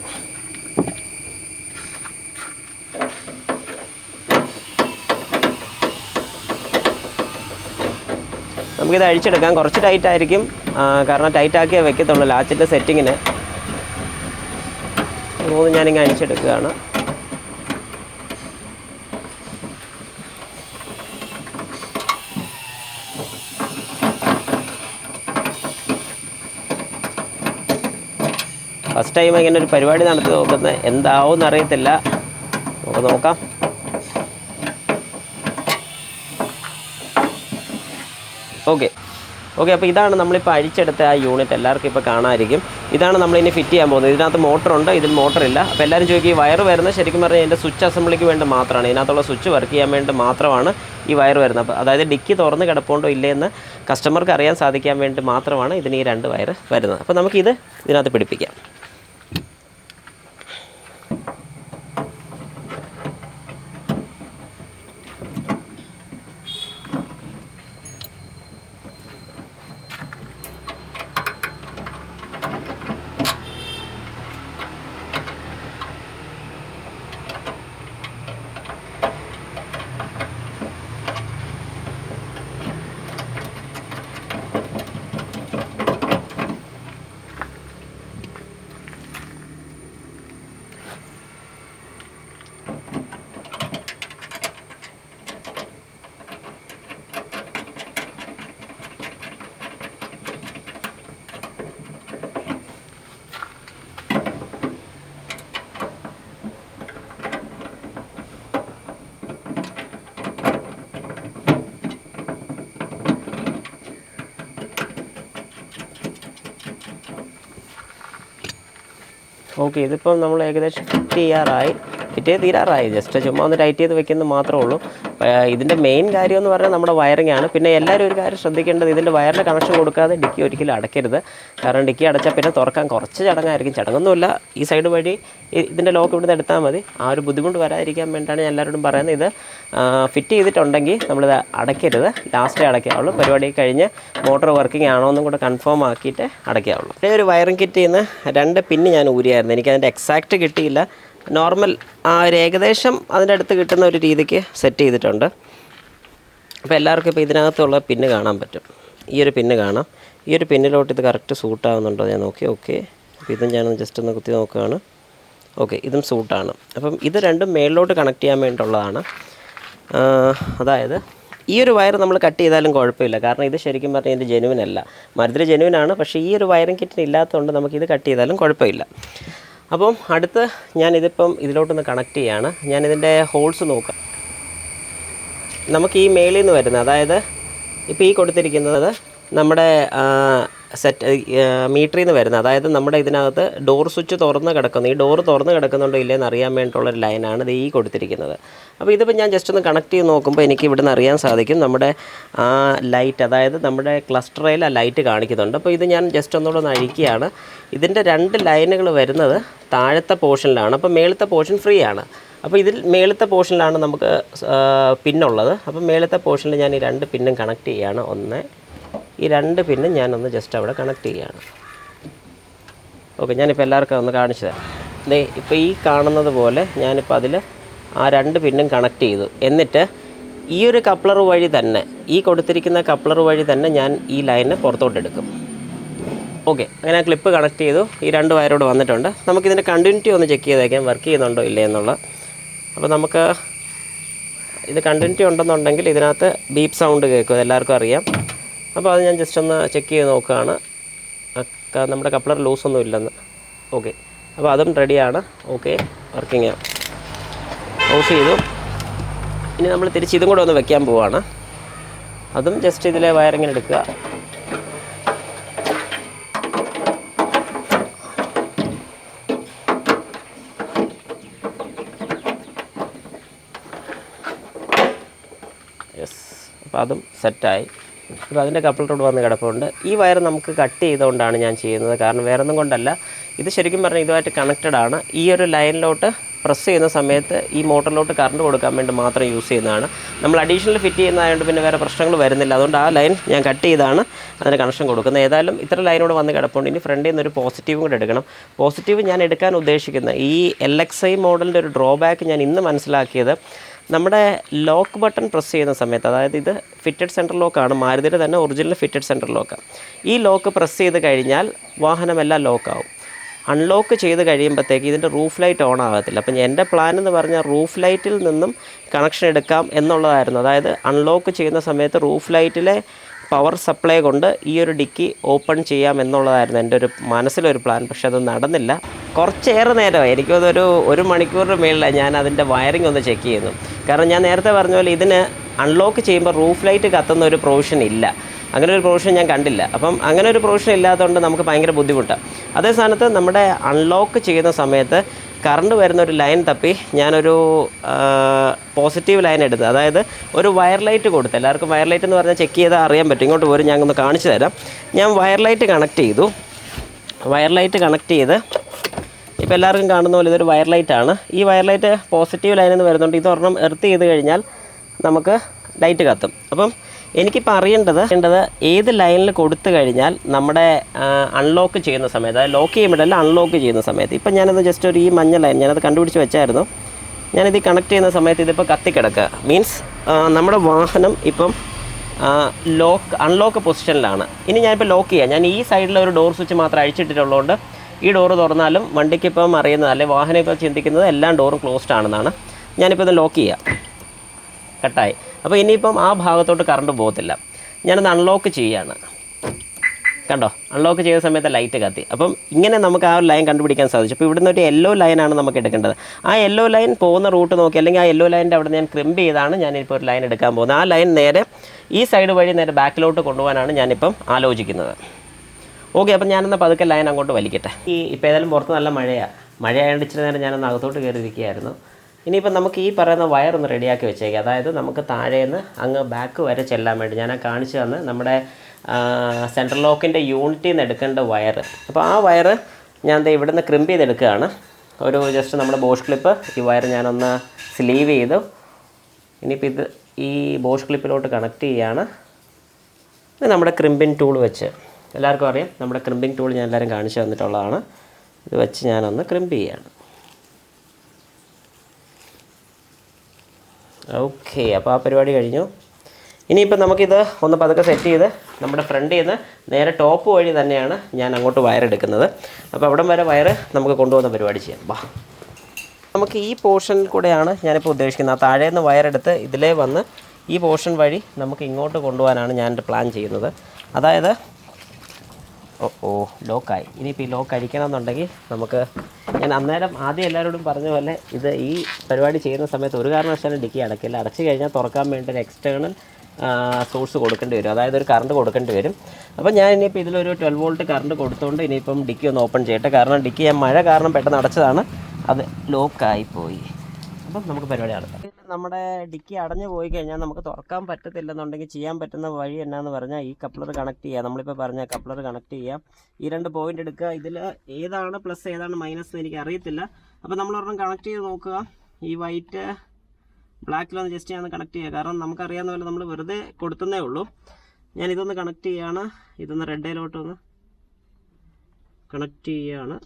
നമുക്കിത് അഴിച്ചെടുക്കാം. കുറച്ച് ടൈറ്റ് ആയിരിക്കും, കാരണം ടൈറ്റാക്കിയേ വെക്കത്തുള്ളൂ ലാച്ചിൻ്റെ സെറ്റിങ്ങിന്. ഞാനിങ്ങനെ അഴിച്ചെടുക്കുകയാണ്. ഫസ്റ്റ് ടൈം ഇങ്ങനെ ഒരു പരിപാടി നടത്തി നോക്കുന്നത്, എന്താവും എന്നറിയത്തില്ല. നമുക്ക് നോക്കാം. ഓക്കെ, അപ്പോൾ ഇതാണ് നമ്മളിപ്പോൾ അഴിച്ചെടുത്ത ആ യൂണിറ്റ്. എല്ലാവർക്കും ഇപ്പോൾ കാണാമായിരിക്കും. ഇതാണ് നമ്മളിനി ഫിറ്റ് ചെയ്യാൻ പോകുന്നത്. ഇതിനകത്ത് മോട്ടറുണ്ട്, ഇതിൽ മോട്ടറില്ല. അപ്പോൾ എല്ലാവരും ചോദിക്കും ഈ വയർ വരുന്നത് ശരിക്കും പറഞ്ഞാൽ എൻ്റെ സ്വിച്ച് അസംബ്ലിക്ക് വേണ്ടി മാത്രമാണ്. ഇതിനകത്തുള്ള സ്വിച്ച് വർക്ക് ചെയ്യാൻ വേണ്ടി മാത്രമാണ് ഈ വയർ വരുന്നത്. അപ്പോൾ അതായത് ഡിക്കി തുറന്ന് കിടപ്പുണ്ടോ ഇല്ലയെന്ന് കസ്റ്റമർക്ക് അറിയാൻ സാധിക്കാൻ വേണ്ടി മാത്രമാണ് ഇതിന് ഈ 2 വയർ വരുന്നത്. അപ്പോൾ നമുക്കിത് ഇതിനകത്ത് പിടിപ്പിക്കാം. ഓക്കെ, ഇതിപ്പം നമ്മൾ ഏകദേശം ഫിറ്റ് ചെയ്യാറായി, ഫിറ്റ് ചെയ്ത് തീരാറായി. ജസ്റ്റ് ചുമ്മാ ഒന്ന് ടൈറ്റ് ചെയ്ത് വെക്കുന്നത് മാത്രമേ ഉള്ളൂ. ഇതിൻ്റെ മെയിൻ കാര്യം എന്ന് പറഞ്ഞാൽ നമ്മുടെ വയറിംഗ് ആണ്. പിന്നെ എല്ലാവരും ഒരു കാര്യം ശ്രദ്ധിക്കേണ്ടത്, ഇതിൻ്റെ വയറിന് കണക്ഷൻ കൊടുക്കാതെ ഡിക്കി ഒരിക്കലും അടയ്ക്കരുത്. കാരണം ഡിക്കി അടച്ചാൽ പിന്നെ തുറക്കാൻ കുറച്ച് ചടങ്ങായിരിക്കും. ചടങ്ങൊന്നുമില്ല, ഈ സൈഡ് വഴി ഇതിൻ്റെ ലോക്ക് ഇവിടുന്ന് എടുത്താൽ മതി. ആ ഒരു ബുദ്ധിമുട്ട് വരാതിരിക്കാൻ വേണ്ടിയിട്ടാണ് ഞാൻ എല്ലാവരോടും പറയുന്നത്. ഇത് ഫിറ്റ് ചെയ്തിട്ടുണ്ടെങ്കിൽ നമ്മളിത് അടയ്ക്കരുത്, ലാസ്റ്റേ അടയ്ക്കാവുള്ളൂ. പരിപാടി കഴിഞ്ഞ് മോട്ടോർ വർക്കിംഗ് ആണോ എന്നും കൂടെ കൺഫേം ആക്കിയിട്ട് അടയ്ക്കാവുള്ളൂ. പിന്നെ ഒരു വയറിംഗ് കിറ്റിൽ നിന്ന് 2 പിന്ന് ഞാൻ ഊരിയായിരുന്നു. എനിക്കതിൻ്റെ എക്സാക്റ്റ് കിട്ടിയില്ല, നോർമൽ ഒരു ഏകദേശം അതിൻ്റെ അടുത്ത് കിട്ടുന്ന ഒരു രീതിക്ക് സെറ്റ് ചെയ്തിട്ടുണ്ട്. അപ്പോൾ എല്ലാവർക്കും ഇപ്പോൾ ഇതിനകത്തുള്ള പിന്ന് കാണാൻ പറ്റും. ഈ ഒരു പിന്ന് കാണാം. ഈ ഒരു പിന്നിലോട്ട് ഇത് കറക്റ്റ് സൂട്ടാകുന്നുണ്ടോ ഞാൻ നോക്കി. ഓക്കെ, അപ്പോൾ ഇതും ഞാനൊന്ന് ജസ്റ്റ് ഒന്ന് കുത്തി നോക്കുകയാണ്. ഓക്കെ, ഇതും സൂട്ടാണ്. അപ്പം ഇത് രണ്ടും മേളിലോട്ട് കണക്ട് ചെയ്യാൻ വേണ്ടിയിട്ടുള്ളതാണ്. അതായത് ഈ ഒരു വയർ നമ്മൾ കട്ട് ചെയ്താലും കുഴപ്പമില്ല, കാരണം ഇത് ശരിക്കും പറഞ്ഞാൽ ഇതിൻ്റെ ജെനുവിനല്ല. മരത്തിൽ ജെനുവിനാണ്, പക്ഷേ ഈ ഒരു വയറിംഗ് കിറ്റിന് ഇല്ലാത്തതുകൊണ്ട് നമുക്കിത് കട്ട് ചെയ്താലും കുഴപ്പമില്ല. അപ്പം അടുത്ത് ഞാനിതിപ്പം ഇതിലോട്ടൊന്ന് കണക്ട് ചെയ്യുകയാണ്. ഞാനിതിൻ്റെ ഹോൾസ് നോക്കാം. നമുക്ക് ഈ മേളിൽ നിന്ന് വരുന്നത്, അതായത് ഇപ്പോൾ ഈ കൊടുത്തിരിക്കുന്നത് നമ്മുടെ മീറ്ററിൽ നിന്ന് വരുന്നത്, അതായത് നമ്മുടെ ഇതിനകത്ത് ഡോർ സ്വിച്ച് തുറന്ന് കിടക്കുന്നു. ഈ ഡോറ് തുറന്ന് കിടക്കുന്നുണ്ടോ ഇല്ലയെന്ന് അറിയാൻ വേണ്ടിയിട്ടുള്ളൊരു ലൈനാണ് ഇത് ഈ കൊടുത്തിരിക്കുന്നത്. അപ്പോൾ ഇതിപ്പോൾ ഞാൻ ജസ്റ്റ് ഒന്ന് കണക്ട് ചെയ്ത് നോക്കുമ്പോൾ എനിക്ക് ഇവിടുന്ന് അറിയാൻ സാധിക്കും നമ്മുടെ ലൈറ്റ്, അതായത് നമ്മുടെ ക്ലസ്റ്ററിൽ ആ ലൈറ്റ് കാണിക്കുന്നുണ്ട്. അപ്പോൾ ഇത് ഞാൻ ജസ്റ്റ് ഒന്നുകൂടെ ഒന്ന് അഴിക്കുകയാണ്. ഇതിൻ്റെ 2 ലൈനുകൾ വരുന്നത് താഴത്തെ പോർഷനിലാണ്. അപ്പോൾ മേളത്തെ പോർഷൻ ഫ്രീ ആണ്. അപ്പോൾ ഇതിൽ മേളത്തെ പോർഷനിലാണ് നമുക്ക് പിന്നുള്ളത്. അപ്പോൾ മേളത്തെ പോർഷനിൽ ഞാൻ ഈ 2 പിന്നും കണക്ട് ചെയ്യുകയാണ്. ഈ 2 പിന്നും ഞാനൊന്ന് ജസ്റ്റ് അവിടെ കണക്ട് ചെയ്യുകയാണ്. ഓക്കെ, ഞാനിപ്പോൾ എല്ലാവർക്കും ഒന്ന് കാണിച്ചു തരാം. ഇപ്പോൾ ഈ കാണുന്നത് പോലെ ഞാനിപ്പോൾ അതിൽ ആ 2 പിന്നും കണക്ട് ചെയ്തു. എന്നിട്ട് ഈ ഒരു കപ്ലർ വഴി തന്നെ, ഈ കൊടുത്തിരിക്കുന്ന കപ്ലർ വഴി തന്നെ ഞാൻ ഈ ലൈന് പുറത്തോട്ട് എടുക്കും. ഓക്കെ, അങ്ങനെ ആ ക്ലിപ്പ് കണക്ട് ചെയ്തു. ഈ 2 വയറോട് വന്നിട്ടുണ്ട്. നമുക്കിതിൻ്റെ കണ്ടിന്യൂറ്റി ഒന്ന് ചെക്ക് ചെയ്തേക്കാം, വർക്ക് ചെയ്യുന്നുണ്ടോ ഇല്ലേ എന്നുള്ള. അപ്പോൾ നമുക്ക് ഇത് കണ്ടിന്യൂറ്റി ഉണ്ടെന്നുണ്ടെങ്കിൽ ഇതിനകത്ത് ബീപ്പ് സൗണ്ട് കേൾക്കും, എല്ലാവർക്കും അറിയാം. അപ്പോൾ അത് ഞാൻ ജസ്റ്റ് ഒന്ന് ചെക്ക് ചെയ്ത് നോക്കുകയാണ്, നമ്മുടെ കപ്ലർ ലൂസൊന്നും ഇല്ലെന്ന്. ഓക്കെ, അപ്പോൾ അതും റെഡിയാണ്. ഓക്കെ, വർക്കിംഗ് ആണ്. ഓഫ് ചെയ്തു. ഇനി നമ്മൾ തിരിച്ച് ഇതും കൂടെ ഒന്ന് വെക്കാൻ പോവുകയാണ്. അതും ജസ്റ്റ് ഇതിലെ വയറിങ്ങനെ എടുക്കുക. യെസ്, അപ്പോൾ അതും സെറ്റായി. അപ്പോൾ അതിൻ്റെ കപ്പിളിലോട്ട് വന്ന് കിടപ്പുണ്ട്. ഈ വയർ നമുക്ക് കട്ട് ചെയ്തുകൊണ്ടാണ് ഞാൻ ചെയ്യുന്നത്, കാരണം വേറെ ഒന്നും കൊണ്ടല്ല. ഇത് ശരിക്കും പറഞ്ഞാൽ ഇതുമായിട്ട് കണക്റ്റഡ് ആണ്. ഈ ഒരു ലൈനിലോട്ട് പ്രസ് ചെയ്യുന്ന സമയത്ത് ഈ മോട്ടറിലോട്ട് കറണ്ട് കൊടുക്കാൻ വേണ്ടി മാത്രം യൂസ് ചെയ്യുന്നതാണ്. നമ്മൾ അഡീഷണൽ ഫിറ്റ് ചെയ്യുന്നതായതുകൊണ്ട് പിന്നെ വേറെ പ്രശ്നങ്ങൾ വരുന്നില്ല. അതുകൊണ്ട് ആ ലൈൻ ഞാൻ കട്ട് ചെയ്താണ് അതിന് കണക്ഷൻ കൊടുക്കുന്നത്. ഏതായാലും ഇത്ര ലൈനോട് വന്ന് കിടപ്പുണ്ട്. ഇനി ഫ്രണ്ടിൽ നിന്നൊരു പോസിറ്റീവും കൂടെ എടുക്കണം. പോസിറ്റീവ് ഞാൻ എടുക്കാൻ ഉദ്ദേശിക്കുന്ന ഈ LXI മോഡലിൻ്റെ ഒരു ഡ്രോബാക്ക് ഞാൻ ഇന്ന് മനസ്സിലാക്കിയത്, നമ്മുടെ ലോക്ക് ബട്ടൺ പ്രസ് ചെയ്യുന്ന സമയത്ത്, അതായത് ഇത് ഫിറ്റഡ് സെൻറ്റർ ലോക്കാണ്, മാരുതിയുടെ തന്നെ ഒറിജിനൽ ഫിറ്റഡ് സെൻറ്റർ ലോക്കാണ്. ഈ ലോക്ക് പ്രസ് ചെയ്ത് കഴിഞ്ഞാൽ വാഹനമെല്ലാം ലോക്കാവും. അൺലോക്ക് ചെയ്ത് കഴിയുമ്പോഴത്തേക്ക് ഇതിൻ്റെ റൂഫ് ലൈറ്റ് ഓൺ ആകത്തില്ല. അപ്പം എൻ്റെ പ്ലാൻ എന്ന് പറഞ്ഞാൽ റൂഫ് ലൈറ്റിൽ നിന്നും കണക്ഷൻ എടുക്കാം എന്നുള്ളതായിരുന്നു. അതായത് അൺലോക്ക് ചെയ്യുന്ന സമയത്ത് റൂഫ് ലൈറ്റിലെ പവർ സപ്ലൈ കൊണ്ട് ഈ ഒരു ഡിക്കി ഓപ്പൺ ചെയ്യാം എന്നുള്ളതായിരുന്നു എൻ്റെ ഒരു മനസ്സിലൊരു പ്ലാൻ. പക്ഷെ അത് നടന്നില്ല. കുറച്ചേറെ നേരമായി, എനിക്കതൊരു 1 മണിക്കൂറിന് മേളിലാണ് ഞാൻ അതിൻ്റെ വയറിംഗ് ഒന്ന് ചെക്ക് ചെയ്യുന്നു. കാരണം ഞാൻ നേരത്തെ പറഞ്ഞ പോലെ ഇതിന് അൺലോക്ക് ചെയ്യുമ്പോൾ റൂഫ് ലൈറ്റ് കത്തുന്ന ഒരു പ്രൊവിഷൻ ഇല്ല. അങ്ങനെ ഒരു പ്രൊവിഷൻ ഞാൻ കണ്ടില്ല. അപ്പം അങ്ങനെ ഒരു പ്രൊവിഷൻ ഇല്ലാത്തതുകൊണ്ട് നമുക്ക് ഭയങ്കര ബുദ്ധിമുട്ടാണ്. അതേ സ്ഥാനത്ത് നമ്മുടെ അൺലോക്ക് ചെയ്യുന്ന സമയത്ത് കറണ്ട് വരുന്ന ഒരു ലൈൻ തപ്പി ഞാനൊരു പോസിറ്റീവ് ലൈൻ എടുത്ത്, അതായത് ഒരു വയർ ലൈറ്റ് കൊടുത്ത്, എല്ലാവർക്കും വയർ ലൈറ്റ് എന്ന് പറഞ്ഞാൽ ചെക്ക് ചെയ്താൽ അറിയാൻ പറ്റും. ഇങ്ങോട്ട് പോരും, ഞാൻ ഒന്ന് കാണിച്ചു തരാം. ഞാൻ വയർ ലൈറ്റ് കണക്ട് ചെയ്തു. വയർ ലൈറ്റ് കണക്ട് ചെയ്ത് ഇപ്പോൾ എല്ലാവർക്കും കാണുന്ന പോലെ ഇതൊരു വയർ ലൈറ്റാണ്. ഈ വയർ ലൈറ്റ് പോസിറ്റീവ് ലൈനിൽ നിന്ന് വരുന്നുണ്ട്. ഇതൊരെണ്ണം എർത്ത് ചെയ്ത് കഴിഞ്ഞാൽ നമുക്ക് ലൈറ്റ് കത്തും. അപ്പം എനിക്കിപ്പോൾ അറിയേണ്ടത് ഏത് ലൈനിൽ കൊടുത്തു കഴിഞ്ഞാൽ നമ്മുടെ അൺലോക്ക് ചെയ്യുന്ന സമയത്ത്, അതായത് ലോക്ക് ചെയ്യുമ്പോഴല്ല അൺലോക്ക് ചെയ്യുന്ന സമയത്ത്. ഇപ്പം ഞാനത് ജസ്റ്റ് ഒരു ഈ മഞ്ഞ ലൈൻ ഞാനത് കണ്ടുപിടിച്ച് വെച്ചായിരുന്നു. ഞാനിത് കണക്ട് ചെയ്യുന്ന സമയത്ത് ഇതിപ്പോൾ കത്തിക്കിടക്കുക, മീൻസ് നമ്മുടെ വാഹനം ഇപ്പം അൺലോക്ക് പൊസിഷനിലാണ്. ഇനി ഞാനിപ്പോൾ ലോക്ക് ചെയ്യാം. ഞാൻ ഈ സൈഡിൽ ഒരു ഡോർ സ്വിച്ച് മാത്രം അഴിച്ചിട്ടിട്ടുള്ളതുകൊണ്ട് ഈ ഡോറ് തുറന്നാലും വണ്ടിക്കിപ്പം അറിയുന്നത്, അല്ലെങ്കിൽ വാഹനം ഇപ്പോൾ ചിന്തിക്കുന്നത് എല്ലാം ഡോറും ക്ലോസ്ഡ് ആണെന്നാണ്. ഞാനിപ്പോൾ ഇത് ലോക്ക് ചെയ്യാം. കട്ടായി. അപ്പോൾ ഇനിയിപ്പം ആ ഭാഗത്തോട്ട് കറണ്ട് പോകത്തില്ല. ഞാനത് അൺലോക്ക് ചെയ്യുകയാണ്. കണ്ടോ, അൺലോക്ക് ചെയ്ത സമയത്ത് ലൈറ്റ് കത്തി. അപ്പം ഇങ്ങനെ നമുക്ക് ആ ഒരു ലൈൻ കണ്ടുപിടിക്കാൻ സാധിച്ചു. അപ്പോൾ ഇവിടുന്ന് ഒരു യെല്ലോ ലൈനാണ് നമുക്ക് എടുക്കേണ്ടത്. ആ യെല്ലോ ലൈൻ പോകുന്ന റൂട്ട് നോക്കി, അല്ലെങ്കിൽ ആ യെല്ലോ ലൈനിൻ്റെ അവിടെ ഞാൻ ക്രിമ്പ് ചെയ്താണ് ഞാനിപ്പോൾ ഒരു ലൈൻ എടുക്കാൻ പോകുന്നത്. ആ ലൈൻ നേരെ ഈ സൈഡ് വഴി നേരെ ബാക്കിലോട്ട് കൊണ്ടുപോകാനാണ് ഞാനിപ്പം ആലോചിക്കുന്നത്. ഓക്കെ, അപ്പം ഞാനെന്നാൽ പതുക്കെ ലൈൻ അങ്ങോട്ട് വലിക്കട്ടെ. ഇപ്പോൾ ഏതായാലും പുറത്ത് നല്ല മഴയാണ്. മഴയായതുകൊണ്ട് ഇച്ചിരി നേരം ഞാനൊന്ന് അകത്തോട്ട് കയറിയിരിക്കുകയായിരുന്നു. ഇനിയിപ്പം നമുക്ക് ഈ പറയുന്ന വയറൊന്ന് റെഡിയാക്കി വെച്ചേക്കാം. അതായത് നമുക്ക് താഴേന്ന് അങ്ങ് ബാക്ക് വരെ ചെല്ലാൻ വേണ്ടി ഞാൻ കാണിച്ചു തന്ന് നമ്മുടെ സെൻട്രൽ ലോക്കിൻ്റെ യൂണിറ്റിൽ നിന്ന് എടുക്കേണ്ട വയർ. അപ്പോൾ ആ വയർ ഞാൻ ഇവിടെ നിന്ന് ക്രിമ്പ് ചെയ്തെടുക്കുകയാണ്. ഒരു ജസ്റ്റ് നമ്മുടെ ബോഷ് ക്ലിപ്പ് ഈ വയർ ഞാനൊന്ന് സ്ലീവ് ചെയ്തു. ഇനിയിപ്പോൾ ഇത് ഈ ബോഷ് ക്ലിപ്പിലോട്ട് കണക്ട് ചെയ്യുകയാണ്. ഇത് നമ്മുടെ ക്രിമ്പിങ് ടൂൾ വെച്ച്, എല്ലാവർക്കും അറിയാം നമ്മുടെ ക്രിമ്പിങ് ടൂൾ ഞാൻ എല്ലാവരും കാണിച്ചു തന്നിട്ടുള്ളതാണ്. ഇത് വെച്ച് ഞാനൊന്ന് ക്രിമ്പ് ചെയ്യുകയാണ്. ഓക്കെ, അപ്പോൾ ആ പരിപാടി കഴിഞ്ഞു. ഇനിയിപ്പോൾ നമുക്കിത് ഒന്ന് പതുക്കെ സെറ്റ് ചെയ്ത് നമ്മുടെ ഫ്രണ്ടിൽ നിന്ന് നേരെ ടോപ്പ് വഴി തന്നെയാണ് ഞാൻ അങ്ങോട്ട് വയർ എടുക്കുന്നത്. അപ്പോൾ അവിടം വരെ വയർ നമുക്ക് കൊണ്ടുപോകുന്ന പരിപാടി ചെയ്യാം. വാ, നമുക്ക് ഈ പോർഷനിൽ കൂടെയാണ് ഞാനിപ്പോൾ ഉദ്ദേശിക്കുന്നത്. ആ താഴേന്ന് വയറെടുത്ത് ഇതിലേ വന്ന് ഈ പോർഷൻ വഴി നമുക്ക് ഇങ്ങോട്ട് കൊണ്ടുപോകാനാണ് ഞാൻ പ്ലാൻ ചെയ്യുന്നത്. അതായത് ലോക്കായി. ഇനിയിപ്പോൾ ഈ ലോക്ക് അഴിക്കണമെന്നുണ്ടെങ്കിൽ നമുക്ക് ഞാൻ അന്നേരം ആദ്യം എല്ലാവരോടും പറഞ്ഞ പോലെ ഇത് ഈ പരിപാടി ചെയ്യുന്ന സമയത്ത് ഒരു കാരണവശാലും ഡിക്കി അടക്കില്ല. അടച്ചു കഴിഞ്ഞാൽ തുറക്കാൻ വേണ്ടി ഒരു എക്സ്റ്റേണൽ സോഴ്സ് കൊടുക്കേണ്ടി വരും, അതായത് ഒരു കറണ്ട് കൊടുക്കേണ്ടി വരും. അപ്പോൾ ഞാൻ ഇനിയിപ്പോൾ ഇതിലൊരു 12 വോൾട്ട് കറണ്ട് കൊടുത്തുകൊണ്ട് ഇനിയിപ്പം ഡിക്കി ഒന്ന് ഓപ്പൺ ചെയ്യട്ടെ. കാരണം ഡിക്കി ഞാൻ മഴ കാരണം പെട്ടെന്ന് അടച്ചതാണ്, അത് ലോക്കായിപ്പോയി. അപ്പം നമുക്ക് പരിപാടി നടത്താം. നമ്മുടെ ഡിക്കി അടഞ്ഞു പോയി കഴിഞ്ഞാൽ നമുക്ക് തുറക്കാൻ പറ്റത്തില്ലെന്നുണ്ടെങ്കിൽ ചെയ്യാൻ പറ്റുന്ന വഴി എന്നാന്ന് പറഞ്ഞാൽ ഈ കപ്ലർ കണക്ട് ചെയ്യുക. നമ്മളിപ്പോൾ പറഞ്ഞ കപ്ലർ കണക്ട് ചെയ്യാം. ഈ 2 പോയിൻ്റ് എടുക്കുക. ഇതിൽ ഏതാണ് പ്ലസ് ഏതാണ് മൈനസ് എന്ന് എനിക്ക് അറിയത്തില്ല. അപ്പോൾ നമ്മളൊരെണ്ണം കണക്ട് ചെയ്ത് നോക്കുക. ഈ വൈറ്റ് ബ്ലാക്കിലൊന്ന് ജസ്റ്റ് ഞാൻ കണക്ട് ചെയ്യുക. കാരണം നമുക്കറിയാവുന്ന പോലെ നമ്മൾ വെറുതെ കൊടുത്തതേ ഉള്ളൂ. ഞാനിതൊന്ന് കണക്ട് ചെയ്യുകയാണ്. ഇതൊന്ന് റെഡിലോട്ടൊന്ന് കണക്ട് ചെയ്യുകയാണ്.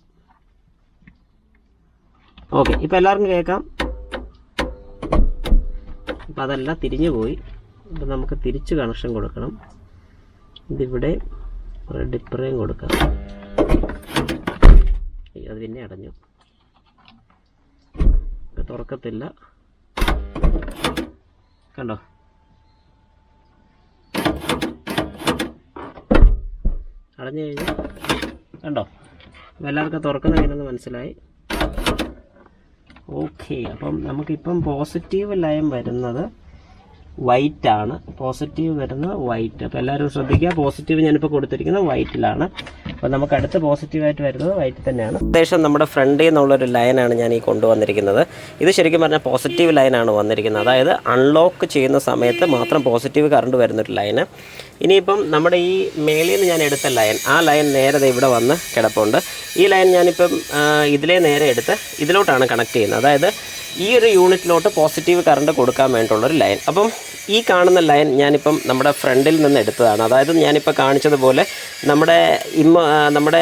ഓക്കെ, ഇപ്പോൾ എല്ലാവർക്കും കേൾക്കാം. അപ്പം അതല്ല, തിരിഞ്ഞു പോയി. അപ്പം നമുക്ക് തിരിച്ച് കണക്ഷൻ കൊടുക്കണം. ഇതിവിടെ ഡിപ്പറേയും കൊടുക്കാം. അത് പിന്നെ അടഞ്ഞു, തുറക്കത്തില്ല. കണ്ടോ, അടഞ്ഞു കഴിഞ്ഞു. കണ്ടോ, എല്ലാവർക്കും തുറക്കുന്ന എങ്ങനെയെന്ന് മനസ്സിലായി. ഓക്കെ, അപ്പം നമുക്കിപ്പം പോസിറ്റീവ് ലൈൻ വരുന്നത് വൈറ്റ് ആണ്. പോസിറ്റീവ് വരുന്നത് വൈറ്റ്. അപ്പോൾ എല്ലാവരും ശ്രദ്ധിക്കുക, പോസിറ്റീവ് ഞാനിപ്പോൾ കൊടുത്തിരിക്കുന്നത് വൈറ്റിലാണ്. അപ്പോൾ നമുക്ക് അടുത്ത പോസിറ്റീവായിട്ട് വരുന്നത് വൈറ്റ് തന്നെയാണ്. ഏകദേശം നമ്മുടെ ഫ്രണ്ടിൽ നിന്നുള്ളൊരു ലൈനാണ് ഞാൻ ഈ കൊണ്ടുവന്നിരിക്കുന്നത്. ഇത് ശരിക്കും പറഞ്ഞാൽ പോസിറ്റീവ് ലൈനാണ് വന്നിരിക്കുന്നത്. അതായത് അൺലോക്ക് ചെയ്യുന്ന സമയത്ത് മാത്രം പോസിറ്റീവ് കറണ്ട് വരുന്നൊരു ലൈന്. ഇനിയിപ്പം നമ്മുടെ ഈ മേളിൽ നിന്ന് ഞാൻ എടുത്ത ലൈൻ, ആ ലൈൻ നേരെ ഇവിടെ വന്ന് കിടപ്പുണ്ട്. ഈ ലൈൻ ഞാനിപ്പം ഇതിലേ നേരെ എടുത്ത് ഇതിലോട്ടാണ് കണക്ട് ചെയ്യുന്നത്. അതായത് ഈ ഒരു യൂണിറ്റിലോട്ട് പോസിറ്റീവ് കറണ്ട് കൊടുക്കാൻ വേണ്ടിയിട്ടുള്ളൊരു ലൈൻ. അപ്പം ഈ കാണുന്ന ലൈൻ ഞാനിപ്പം നമ്മുടെ ഫ്രണ്ടിൽ നിന്ന് എടുത്തതാണ്. അതായത് ഞാനിപ്പോൾ കാണിച്ചതുപോലെ നമ്മുടെ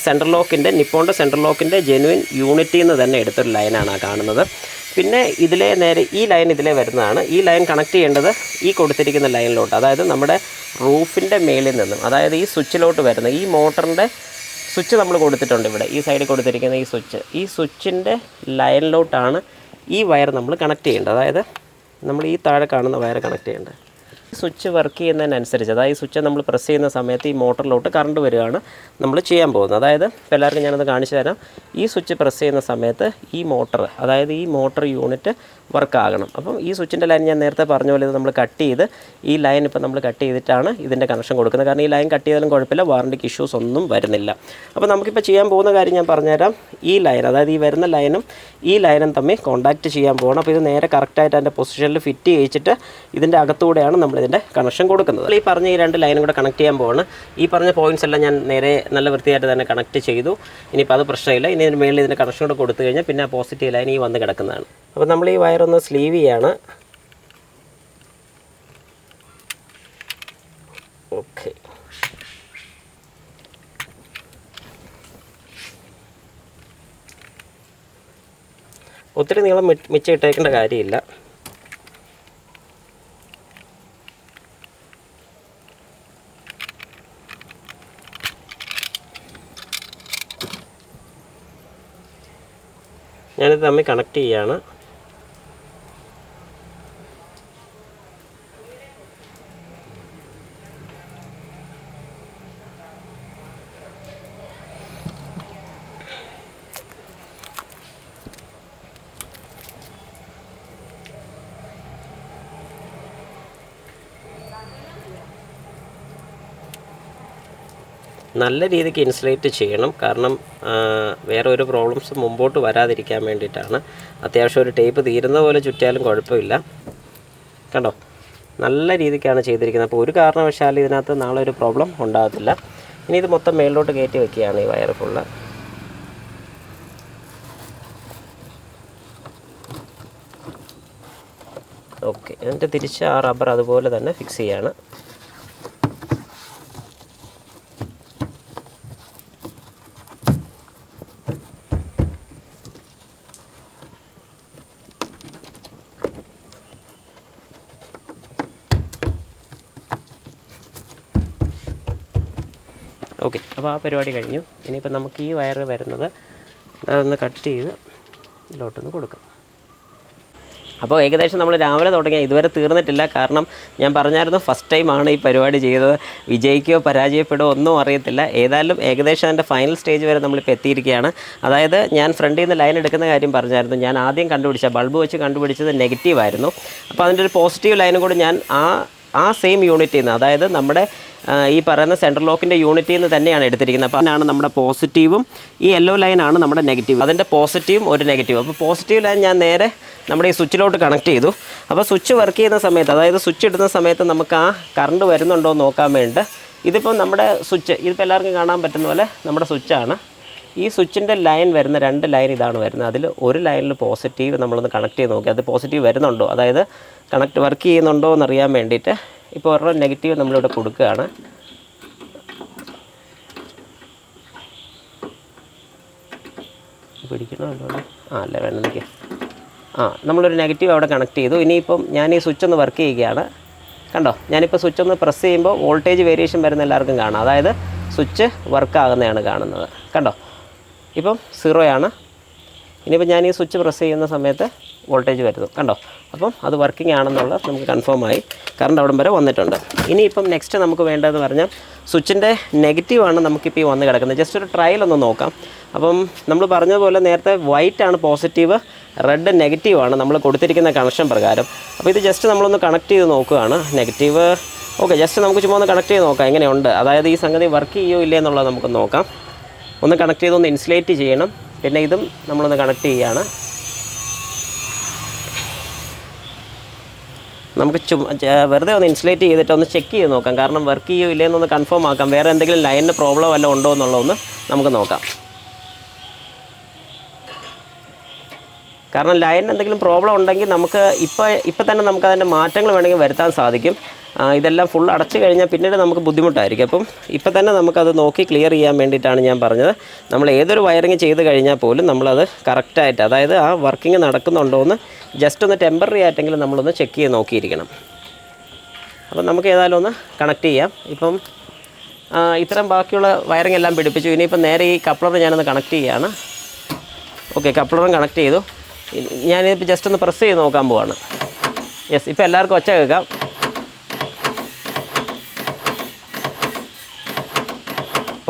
സെൻട്രൽ ലോക്കിൻ്റെ, നിപ്പോണിൻ്റെ സെൻട്രൽ ലോക്കിൻ്റെ ജെനുവിൻ യൂണിറ്റിൽ നിന്ന് തന്നെ എടുത്തൊരു ലൈനാണ് ആ കാണുന്നത്. പിന്നെ ഇതിലേ നേരെ ഈ ലൈൻ ഇതിലേ വരുന്നതാണ്. ഈ ലൈൻ കണക്ട് ചെയ്യേണ്ടത് ഈ കൊടുത്തിരിക്കുന്ന ലൈനിലോട്ട്, അതായത് നമ്മുടെ റൂഫിൻ്റെ മേളിൽ നിന്നും, അതായത് ഈ സ്വിച്ചിലോട്ട് വരുന്ന ഈ മോട്ടറിൻ്റെ സ്വിച്ച് നമ്മൾ കൊടുത്തിട്ടുണ്ട് ഇവിടെ ഈ സൈഡിൽ കൊടുത്തിരിക്കുന്ന ഈ സ്വിച്ചിൻ്റെ ലൈനിലോട്ടാണ് ഈ വയർ നമ്മൾ കണക്ട് ചെയ്യേണ്ടത്. അതായത് നമ്മൾ ഈ താഴെ കാണുന്ന വയർ കണക്ട് ചെയ്യേണ്ടത്. സ്വിച്ച് വർക്ക് ചെയ്യുന്നതിനനുസരിച്ച്, അതായത് ഈ സ്വിച്ച് നമ്മൾ പ്രസ് ചെയ്യുന്ന സമയത്ത് ഈ മോട്ടറിലോട്ട് കറണ്ട് വരികയാണ് നമ്മൾ ചെയ്യാൻ പോകുന്നത്. അതായത് ഇപ്പോൾ എല്ലാവർക്കും ഞാനത് കാണിച്ചു തരാം. ഈ സ്വിച്ച് പ്രസ് ചെയ്യുന്ന സമയത്ത് ഈ മോട്ടർ, അതായത് ഈ മോട്ടർ യൂണിറ്റ് വർക്കാകണം. അപ്പം ഈ സ്വിച്ചിൻ്റെ ലൈൻ ഞാൻ നേരത്തെ പറഞ്ഞ പോലെ ഇത് നമ്മൾ കട്ട് ചെയ്ത്, ഈ ലൈൻ ഇപ്പോൾ നമ്മൾ കട്ട് ചെയ്തിട്ടാണ് ഇതിൻ്റെ കണക്ഷൻ കൊടുക്കുന്നത്. കാരണം ഈ ലൈൻ കട്ട് ചെയ്താലും കുഴപ്പമില്ല, വാറണ്ടിക്ക് ഇഷ്യൂസ് ഒന്നും വരുന്നില്ല. അപ്പോൾ നമുക്കിപ്പോൾ ചെയ്യാൻ പോകുന്ന കാര്യം ഞാൻ പറഞ്ഞുതരാം. ഈ ലൈൻ, അതായത് ഈ വരുന്ന ലൈനും ഈ ലൈനും തമ്മിൽ കോൺടാക്റ്റ് ചെയ്യാൻ പോകണം. അപ്പോൾ ഇത് നേരെ കറക്റ്റായിട്ട് അതിൻ്റെ പൊസിഷനിൽ ഫിറ്റ് ചെയ്യിച്ചിട്ട് ഇതിൻ്റെ അകത്തൂടെയാണ് നമ്മളിതിൻ്റെ കണക്ഷൻ കൊടുക്കുന്നത്. ഈ പറഞ്ഞ ഈ 2 ലൈനും കൂടെ കണക്ട് ചെയ്യാൻ പോവാണ്. ഈ പറഞ്ഞ പോയിൻറ്റ്സ് എല്ലാം ഞാൻ നേരെ നല്ല വൃത്തിയായിട്ട് തന്നെ കണക്ട് ചെയ്തു. ഇനിയിപ്പോൾ അത് പ്രശ്നമില്ല. ഇനി ഇതിന് മേളിൽ ഇതിൻ്റെ കണക്ഷൻ കൂടെ കൊടുത്തു കഴിഞ്ഞാൽ പിന്നെ ആ പോസിറ്റീവ് ലൈൻ ഈ വന്ന് കിടക്കുന്നതാണ്. അപ്പോൾ നമ്മൾ ഈ വയറൊന്ന് സ്ലീവ് ചെയ്യാണ്. ഓക്കെ, ഒത്തിരി നീളം മിച്ചം ഇട്ടേക്കേണ്ട കാര്യമില്ല. ഞാനിത് തമ്മിൽ കണക്ട് ചെയ്യാണ്. നല്ല രീതിക്ക് ഇൻസുലേറ്റ് ചെയ്യണം. കാരണം വേറെ ഒരു പ്രോബ്ലംസ് മുമ്പോട്ട് വരാതിരിക്കാൻ വേണ്ടിയിട്ടാണ്. അത്യാവശ്യം ഒരു ടേപ്പ് തീരുന്ന പോലെ ചുറ്റിയാലും കുഴപ്പമില്ല. കണ്ടോ, നല്ല രീതിക്കാണ് ചെയ്തിരിക്കുന്നത്. അപ്പോൾ ഒരു കാരണവശാലും ഇതിനകത്ത് നാളെ ഒരു പ്രോബ്ലം ഉണ്ടാകത്തില്ല. ഇനി ഇത് മൊത്തം മേളിലോട്ട് കയറ്റി വെക്കുകയാണ് ഈ വയർ ഫുള്ള്. ഓക്കെ, എന്നിട്ട് തിരിച്ച് ആ റബ്ബർ അതുപോലെ തന്നെ ഫിക്സ് ചെയ്യാണ്. ഓക്കെ, അപ്പോൾ ആ പരിപാടി കഴിഞ്ഞു. ഇനിയിപ്പോൾ നമുക്ക് ഈ വയർ വരുന്നത് അതൊന്ന് കട്ട് ചെയ്ത് ഇതിലോട്ടൊന്ന് കൊടുക്കാം. അപ്പോൾ ഏകദേശം നമ്മൾ രാവിലെ തുടങ്ങിയ ഇതുവരെ തീർന്നിട്ടില്ല. കാരണം ഞാൻ പറഞ്ഞായിരുന്നു ഫസ്റ്റ് ടൈമാണ് ഈ പരിപാടി ചെയ്തത്. വിജയിക്കുകയോ പരാജയപ്പെടുകയോ ഒന്നും അറിയത്തില്ല. ഏതായാലും ഏകദേശം അതിൻ്റെ ഫൈനൽ സ്റ്റേജ് വരെ നമ്മളിപ്പോൾ എത്തിയിരിക്കുകയാണ്. അതായത് ഞാൻ ഫ്രണ്ടിൽ നിന്ന് ലൈൻ എടുക്കുന്ന കാര്യം പറഞ്ഞായിരുന്നു. ഞാൻ ആദ്യം കണ്ടുപിടിച്ച ബൾബ് വെച്ച് കണ്ടുപിടിച്ചത് നെഗറ്റീവായിരുന്നു. അപ്പോൾ അതിൻ്റെ ഒരു പോസിറ്റീവ് ലൈനും കൂടി ഞാൻ ആ സെയിം യൂണിറ്റിൽ നിന്ന്, അതായത് നമ്മുടെ ഈ പറയുന്ന സെൻട്രൽ ലോക്കിൻ്റെ യൂണിറ്റിൽ നിന്ന് തന്നെയാണ് എടുത്തിരിക്കുന്നത്. അപ്പോൾ അതിനാണ് നമ്മുടെ പോസിറ്റീവും ഈ യെല്ലോ ലൈനാണ് നമ്മുടെ നെഗറ്റീവ്. അതിൻ്റെ പോസിറ്റീവും ഒരു നെഗറ്റീവ്. അപ്പോൾ പോസിറ്റീവ് ലൈൻ ഞാൻ നേരെ നമ്മുടെ ഈ സ്വിച്ചിലോട്ട് കണക്ട് ചെയ്തു. അപ്പോൾ സ്വിച്ച് വർക്ക് ചെയ്യുന്ന സമയത്ത്, അതായത് സ്വിച്ച് ഇടുന്ന സമയത്ത് നമുക്ക് ആ കറണ്ട് വരുന്നുണ്ടോ എന്ന് നോക്കാൻ വേണ്ടി ഇതിപ്പം നമ്മുടെ സ്വിച്ച്, ഇതിപ്പോൾ എല്ലാവർക്കും കാണാൻ പറ്റുന്ന പോലെ നമ്മുടെ സ്വിച്ചാണ്. ഈ സ്വിച്ചിൻ്റെ ലൈൻ വരുന്ന 2 ലൈൻ ഇതാണ് വരുന്നത്. അതിൽ ഒരു ലൈനിൽ പോസിറ്റീവ് നമ്മളൊന്ന് കണക്ട് ചെയ്ത് നോക്കി, അത് പോസിറ്റീവ് വരുന്നുണ്ടോ, അതായത് വർക്ക് ചെയ്യുന്നുണ്ടോ എന്നറിയാൻ വേണ്ടിയിട്ട് ഇപ്പോൾ ഒരു നെഗറ്റീവ് നമ്മളിവിടെ കൊടുക്കുകയാണ്. പിടിക്കണമല്ലോ, അല്ല വേണമെന്നിക്ക്. നമ്മളൊരു നെഗറ്റീവ് അവിടെ കണക്ട് ചെയ്തു. ഇനിയിപ്പം ഞാൻ ഈ സ്വിച്ച് ഒന്ന് വർക്ക് ചെയ്യുകയാണ്. കണ്ടോ, ഞാനിപ്പോൾ സ്വിച്ച് ഒന്ന് പ്രസ് ചെയ്യുമ്പോൾ വോൾട്ടേജ് വേരിയേഷൻ വരുന്ന എല്ലാവർക്കും കാണാം. അതായത് സ്വിച്ച് വർക്കാകുന്നതാണ് കാണുന്നത്. കണ്ടോ, ഇപ്പം 0 ആണ്. ഇനിയിപ്പോൾ ഞാൻ ഈ സ്വിച്ച് പ്രസ് ചെയ്യുന്ന സമയത്ത് വോൾട്ടേജ് വരുന്നു. കണ്ടോ, അപ്പം അത് വർക്കിംഗ് ആണെന്നുള്ളത് നമുക്ക് കൺഫേം ആയി. കറണ്ട് അവിടം വരെ വന്നിട്ടുണ്ട്. ഇനിയിപ്പം നെക്സ്റ്റ് നമുക്ക് വേണ്ടതെന്ന് പറഞ്ഞാൽ സ്വിച്ചിൻ്റെ നെഗറ്റീവാണ് നമുക്കിപ്പോൾ ഈ വന്ന് കിടക്കുന്നത്. ജസ്റ്റ് ഒരു ട്രയൽ ഒന്ന് നോക്കാം. അപ്പം നമ്മൾ പറഞ്ഞതുപോലെ നേരത്തെ വൈറ്റ് ആണ് പോസിറ്റീവ്, റെഡ് നെഗറ്റീവാണ് നമ്മൾ കൊടുത്തിരിക്കുന്ന കണക്ഷൻ പ്രകാരം. അപ്പോൾ ഇത് ജസ്റ്റ് നമ്മളൊന്ന് കണക്ട് ചെയ്ത് നോക്കുകയാണ്. നെഗറ്റീവ് ഓക്കെ, ജസ്റ്റ് നമുക്ക് ചുമ്മാ ഒന്ന് കണക്ട് ചെയ്ത് നോക്കാം എങ്ങനെയുണ്ട്, അതായത് ഈ സംഗതി വർക്ക് ചെയ്യുമോ ഇല്ലേ എന്നുള്ളത് നമുക്ക് നോക്കാം. ഒന്ന് കണക്ട് ചെയ്ത് ഒന്ന് ഇൻസുലേറ്റ് ചെയ്യണം. പിന്നെ ഇതും നമ്മളൊന്ന് കണക്ട് ചെയ്യുകയാണ്. നമുക്ക് വെറുതെ ഒന്ന് ഇൻസുലേറ്റ് ചെയ്തിട്ട് ഒന്ന് ചെക്ക് ചെയ്ത് നോക്കാം. കാരണം വർക്ക് ചെയ്യുമോ ഇല്ലയെന്നൊന്ന് കൺഫേം ആക്കാം. വേറെ എന്തെങ്കിലും ലൈനിന് പ്രോബ്ലം വല്ലതും ഉണ്ടോ എന്നുള്ളതൊന്ന് നമുക്ക് നോക്കാം. കാരണം ലൈനിന് എന്തെങ്കിലും പ്രോബ്ലം ഉണ്ടെങ്കിൽ നമുക്ക് ഇപ്പം തന്നെ നമുക്ക് അതിൻ്റെ മാറ്റങ്ങൾ വേണമെങ്കിൽ വരുത്താൻ സാധിക്കും. ഇതെല്ലാം ഫുൾ അടച്ചു കഴിഞ്ഞാൽ പിന്നീട് നമുക്ക് ബുദ്ധിമുട്ടായിരിക്കും. അപ്പം ഇപ്പം തന്നെ നമുക്കത് നോക്കി ക്ലിയർ ചെയ്യാൻ വേണ്ടിയിട്ടാണ് ഞാൻ പറഞ്ഞത്. നമ്മൾ ഏതൊരു വയറിങ് ചെയ്ത് കഴിഞ്ഞാൽ പോലും നമ്മളത് കറക്റ്റായിട്ട്, അതായത് ആ വർക്കിംഗ് നടക്കുന്നുണ്ടോ എന്ന് ജസ്റ്റ് ഒന്ന് ടെമ്പററി ആയിട്ടെങ്കിലും നമ്മളൊന്ന് ചെക്ക് ചെയ്ത് നോക്കിയിരിക്കണം. അപ്പം നമുക്ക് ഏതായാലും ഒന്ന് കണക്ട് ചെയ്യാം. ഇപ്പം ഇത്രയും ബാക്കിയുള്ള വയറിങ് എല്ലാം പിടിപ്പിച്ചു. ഇനിയിപ്പം നേരെ ഈ കപ്ലർ ഞാനൊന്ന് കണക്ട് ചെയ്യുകയാണ്. ഓക്കെ, കപ്ലറും കണക്ട് ചെയ്തു. ഞാനിപ്പോൾ ജസ്റ്റ് ഒന്ന് പ്രസ് ചെയ്ത് നോക്കാൻ പോവാണ്. യെസ്, ഇപ്പോൾ എല്ലാവർക്കും ഒച്ച കേൾക്കാം.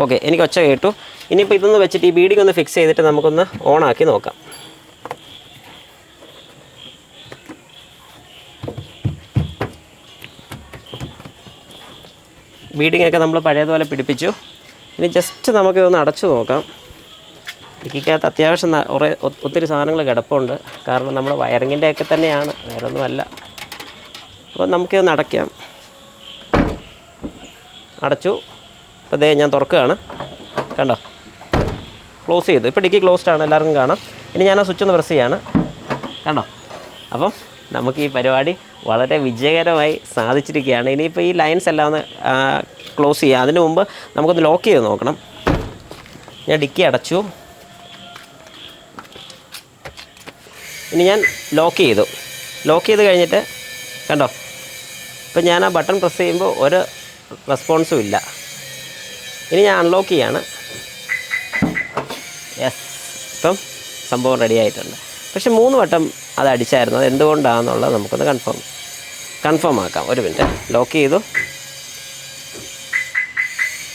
ഓക്കെ, എനിക്ക് ഒച്ച കേട്ടു. ഇനിയിപ്പോൾ ഇതൊന്ന് വെച്ചിട്ട് ഈ ബീഡിങ് ഒന്ന് ഫിക്സ് ചെയ്തിട്ട് നമുക്കൊന്ന് ഓണാക്കി നോക്കാം. ബീഡിങ്ങൊക്കെ നമ്മൾ പഴയതുപോലെ പിടിപ്പിച്ചു. ഇനി ജസ്റ്റ് നമുക്കിതൊന്ന് അടച്ചു നോക്കാം. ഡിക്കിക്കകത്ത് അത്യാവശ്യം ഒത്തിരി സാധനങ്ങൾ കിടപ്പുണ്ട്. കാരണം നമ്മൾ വയറിങ്ങിൻ്റെയൊക്കെ തന്നെയാണ്, വേറൊന്നുമല്ല. അപ്പോൾ നമുക്കിതൊന്ന് അടയ്ക്കാം. അടച്ചു. അപ്പോൾ ദേ ഞാൻ തുറക്കുകയാണ്. കണ്ടോ, ക്ലോസ് ചെയ്തു. ഇപ്പോൾ ഡിക്കി ക്ലോസ്ഡ് ആണ്, എല്ലാവർക്കും കാണാം. ഇനി ഞാൻ ആ സ്വിച്ച് ഒന്ന് പ്രസ് ചെയ്യാണ്. കണ്ടോ, അപ്പം നമുക്ക് ഈ പരിപാടി വളരെ വിജയകരമായി സാധിച്ചിരിക്കുകയാണ്. ഇനിയിപ്പോൾ ഈ ലൈൻസ് എല്ലാം ഒന്ന് ക്ലോസ് ചെയ്യുക. അതിന് മുമ്പ് നമുക്കൊന്ന് ലോക്ക് ചെയ്ത് നോക്കണം. ഞാൻ ഡിക്കി അടച്ചു. ഇനി ഞാൻ ലോക്ക് ചെയ്തു. ലോക്ക് ചെയ്ത് കഴിഞ്ഞിട്ട് കണ്ടോ, ഇപ്പം ഞാൻ ആ ബട്ടൺ പ്രസ് ചെയ്യുമ്പോൾ ഒരു റെസ്പോൺസും ഇല്ല. ഇനി ഞാൻ അൺലോക്ക് ചെയ്യാണ്. യെസ്, ഇപ്പം സംഭവം റെഡി ആയിട്ടുണ്ട്. പക്ഷെ 3 വട്ടം അത് അടിച്ചായിരുന്നു. അത് എന്തുകൊണ്ടാണെന്നുള്ളത് നമുക്കൊന്ന് കൺഫേം ആക്കാം. ഒരു മിനിറ്റ്. ലോക്ക് ചെയ്തു.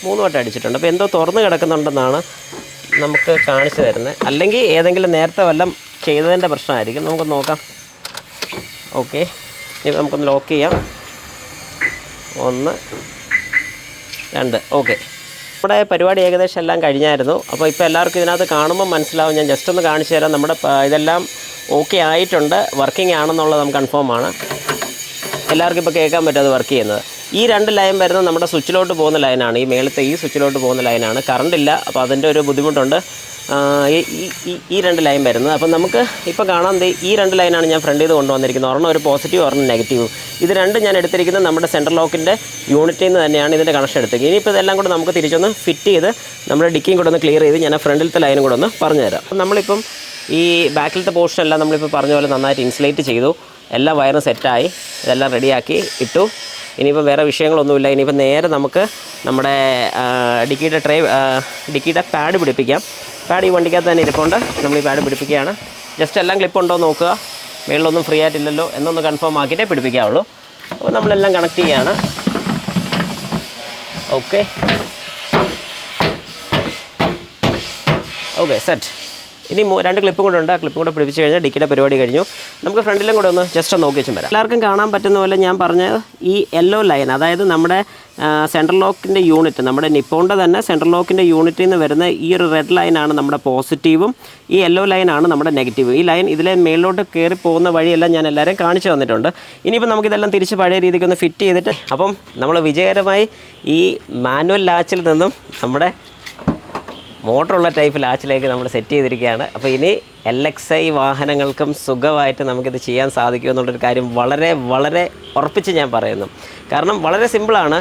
3 വട്ടം അടിച്ചിട്ടുണ്ട്. അപ്പോൾ എന്തോ തുറന്ന് കിടക്കുന്നുണ്ടെന്നാണ് നമുക്ക് കാണിച്ചു തരുന്നത്. അല്ലെങ്കിൽ ഏതെങ്കിലും നേരത്തെ വല്ലതും ചെയ്തതിൻ്റെ പ്രശ്നമായിരിക്കും. നമുക്ക് നോക്കാം. ഓക്കെ, ഇനി നമുക്കൊന്ന് ലോക്ക് ചെയ്യാം. 1 2. ഓക്കെ, നമ്മുടെ പരിപാടി ഏകദേശം എല്ലാം കഴിഞ്ഞായിരുന്നു. അപ്പോൾ ഇപ്പോൾ എല്ലാവർക്കും ഇതിനകത്ത് കാണുമ്പോൾ മനസ്സിലാവും. ഞാൻ ജസ്റ്റ് ഒന്ന് കാണിച്ചു തരാം. നമ്മുടെ ഇതെല്ലാം ഓക്കെ ആയിട്ടുണ്ട്, വർക്കിംഗ് ആണെന്നുള്ളത് നമുക്ക് കൺഫേമാണ്. എല്ലാവർക്കും ഇപ്പോൾ കേൾക്കാൻ പറ്റും അത് വർക്ക് ചെയ്യുന്നത്. ഈ 2 ലൈൻ വരുന്നത് നമ്മുടെ സ്വിച്ചിലോട്ട് പോകുന്ന ലൈനാണ്. ഈ മേളത്തെ ഈ സ്വിച്ചിലോട്ട് പോകുന്ന ലൈനാണ്. കറണ്ടില്ല, അപ്പോൾ അതിൻ്റെ ഒരു ബുദ്ധിമുട്ടുണ്ട്. ഈ 2 ലൈൻ വരുന്നത്. അപ്പം നമുക്ക് ഇപ്പോൾ കാണാൻ ഈ 2 ലൈനാണ് ഞാൻ ഫ്രണ്ട് ചെയ്ത് കൊണ്ടുവന്നിരിക്കുന്നത്. ഒരെണ്ണം ഒരു പോസിറ്റീവ്, ഒരെണ്ണം നെഗറ്റീവ്. ഇത് രണ്ടും ഞാൻ എടുത്തിരിക്കുന്നത് നമ്മുടെ സെൻട്രൽ ലോക്കിൻ്റെ യൂണിറ്റിൽ നിന്ന് തന്നെയാണ് ഇതിൻ്റെ കണക്ഷൻ എടുത്തത്. ഇനിയിപ്പോൾ ഇതെല്ലാം കൂടെ നമുക്ക് തിരിച്ചൊന്ന് ഫിറ്റ് ചെയ്ത് നമ്മുടെ ഡിക്കിയും കൂടെ ഒന്ന് ക്ലിയർ ചെയ്ത് ഞാൻ ഫ്രണ്ടിലത്തെ ലൈനും കൂടെ ഒന്ന് പറഞ്ഞുതരാം. അപ്പം നമ്മളിപ്പം ഈ ബാക്കിലത്തെ പോർഷൻ എല്ലാം നമ്മളിപ്പോൾ പറഞ്ഞ പോലെ നന്നായിട്ട് ഇൻസുലേറ്റ് ചെയ്തു. എല്ലാ വയറും സെറ്റായി, ഇതെല്ലാം റെഡിയാക്കി ഇട്ടു. ഇനിയിപ്പോൾ വേറെ വിഷയങ്ങളൊന്നുമില്ല. ഇനിയിപ്പോൾ നേരെ നമുക്ക് നമ്മുടെ ഡിക്കിയുടെ പാഡ് പിടിപ്പിക്കാം. പാഡ് ഈ വണ്ടിക്കകത്ത് തന്നെ ഇരിപ്പുണ്ട്. നമ്മൾ ഈ പാഡ് പിടിപ്പിക്കുകയാണ്. ജസ്റ്റ് എല്ലാം ക്ലിപ്പുണ്ടോ നോക്കുക, മേളിലൊന്നും ഫ്രീ ആയിട്ടില്ലല്ലോ എന്നൊന്ന് കൺഫേം ആക്കിയിട്ടേ പിടിപ്പിക്കാവുള്ളൂ. അപ്പോൾ നമ്മളെല്ലാം കണക്ട് ചെയ്യുകയാണ്. Okay set. ഇനി 2 ക്ലിപ്പും കൂടെ ഉണ്ട്. ആ ക്ലിപ്പും കൂടെ പിടിപ്പിച്ച് കഴിഞ്ഞാൽ ഡിക്കിയുടെ പരിപാടി കഴിഞ്ഞു. നമുക്ക് ഫ്രണ്ടിലും കൂടെ ഒന്ന് ജസ്റ്റ് നോക്കി വെച്ചും വരാം. എല്ലാവർക്കും കാണാൻ പറ്റുന്ന പോലെ ഞാൻ പറഞ്ഞ ഈ യെല്ലോ ലൈൻ, അതായത് നമ്മുടെ സെൻട്രൽ ലോക്കിൻ്റെ യൂണിറ്റ്, നമ്മുടെ നിപ്പോണിൻ്റെ തന്നെ സെൻട്രൽ ലോക്കിൻ്റെ യൂണിറ്റിൽ നിന്ന് വരുന്ന ഈ ഒരു റെഡ് ലൈനാണ് നമ്മുടെ പോസിറ്റീവും, ഈ യെല്ലോ ലൈനാണ് നമ്മുടെ നെഗറ്റീവ്. ഈ ലൈൻ ഇതിലെ മേളിലോട്ട് കയറി പോകുന്ന വഴിയെല്ലാം ഞാൻ എല്ലാവരെയും കാണിച്ചു തന്നിട്ടുണ്ട്. ഇനിയിപ്പോൾ നമുക്കിതെല്ലാം തിരിച്ച് പഴയ രീതിക്ക് ഒന്ന് ഫിറ്റ് ചെയ്തിട്ട്, അപ്പം നമ്മൾ വിജയകരമായി ഈ മാനുവൽ ലാച്ചിൽ നിന്നും നമ്മുടെ മോട്ടറുള്ള ടൈപ്പ് ലാച്ചിലേക്ക് നമ്മൾ സെറ്റ് ചെയ്തിരിക്കുകയാണ്. അപ്പോൾ ഇനി LXi വാഹനങ്ങൾക്കും സുഖമായിട്ട് നമുക്കിത് ചെയ്യാൻ സാധിക്കുമെന്നുള്ളൊരു കാര്യം വളരെ വളരെ ഉറപ്പിച്ച് ഞാൻ പറയുന്നു. കാരണം വളരെ സിമ്പിളാണ്.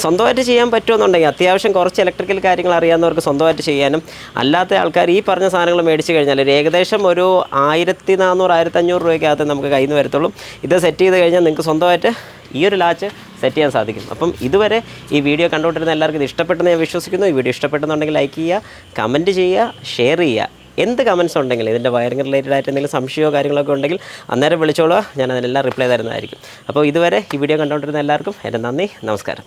സ്വന്തമായിട്ട് ചെയ്യാൻ പറ്റുമെന്നുണ്ടെങ്കിൽ, അത്യാവശ്യം കുറച്ച് ഇലക്ട്രിക്കൽ കാര്യങ്ങൾ അറിയാവുന്നവർക്ക് സ്വന്തമായിട്ട് ചെയ്യാനും, അല്ലാത്ത ആൾക്കാർ ഈ പറഞ്ഞ സാധനങ്ങൾ മേടിച്ച് കഴിഞ്ഞാൽ ഏകദേശം ഒരു 1400-1500 രൂപയ്ക്കകത്ത് നമുക്ക് കയ്യിൽ നിന്ന് വരത്തുള്ളൂ. ഇത് സെറ്റ് ചെയ്ത് കഴിഞ്ഞാൽ നിങ്ങൾക്ക് സ്വന്തമായിട്ട് ഈ ഒരു ലാച്ച് സെറ്റ് ചെയ്യാൻ സാധിക്കും. അപ്പം ഇതുവരെ ഈ വീഡിയോ കണ്ടുകൊണ്ടിരുന്ന എല്ലാവർക്കും ഇത് ഇഷ്ടപ്പെട്ടെന്ന് ഞാൻ വിശ്വസിക്കുന്നു. ഈ വീഡിയോ ഇഷ്ടപ്പെട്ടെന്നുണ്ടെങ്കിൽ ലൈക്ക് ചെയ്യുക, കമൻറ്റ് ചെയ്യുക, ഷെയർ ചെയ്യുക. എന്ത് കമൻസ് ഉണ്ടെങ്കിലും, ഇതിൻ്റെ വയറിംഗ് റിലേറ്റഡ് ആയിട്ട് എന്തെങ്കിലും സംശയമോ കാര്യങ്ങളൊക്കെ ഉണ്ടെങ്കിൽ അന്നേരം വിളിച്ചോളുക, ഞാൻ അതിനെല്ലാം റിപ്ലൈ തരുന്നതായിരിക്കും. അപ്പോൾ ഇതുവരെ ഈ വീഡിയോ കണ്ടുകൊണ്ടിരുന്ന എല്ലാവർക്കും എൻ്റെ നന്ദി, നമസ്കാരം.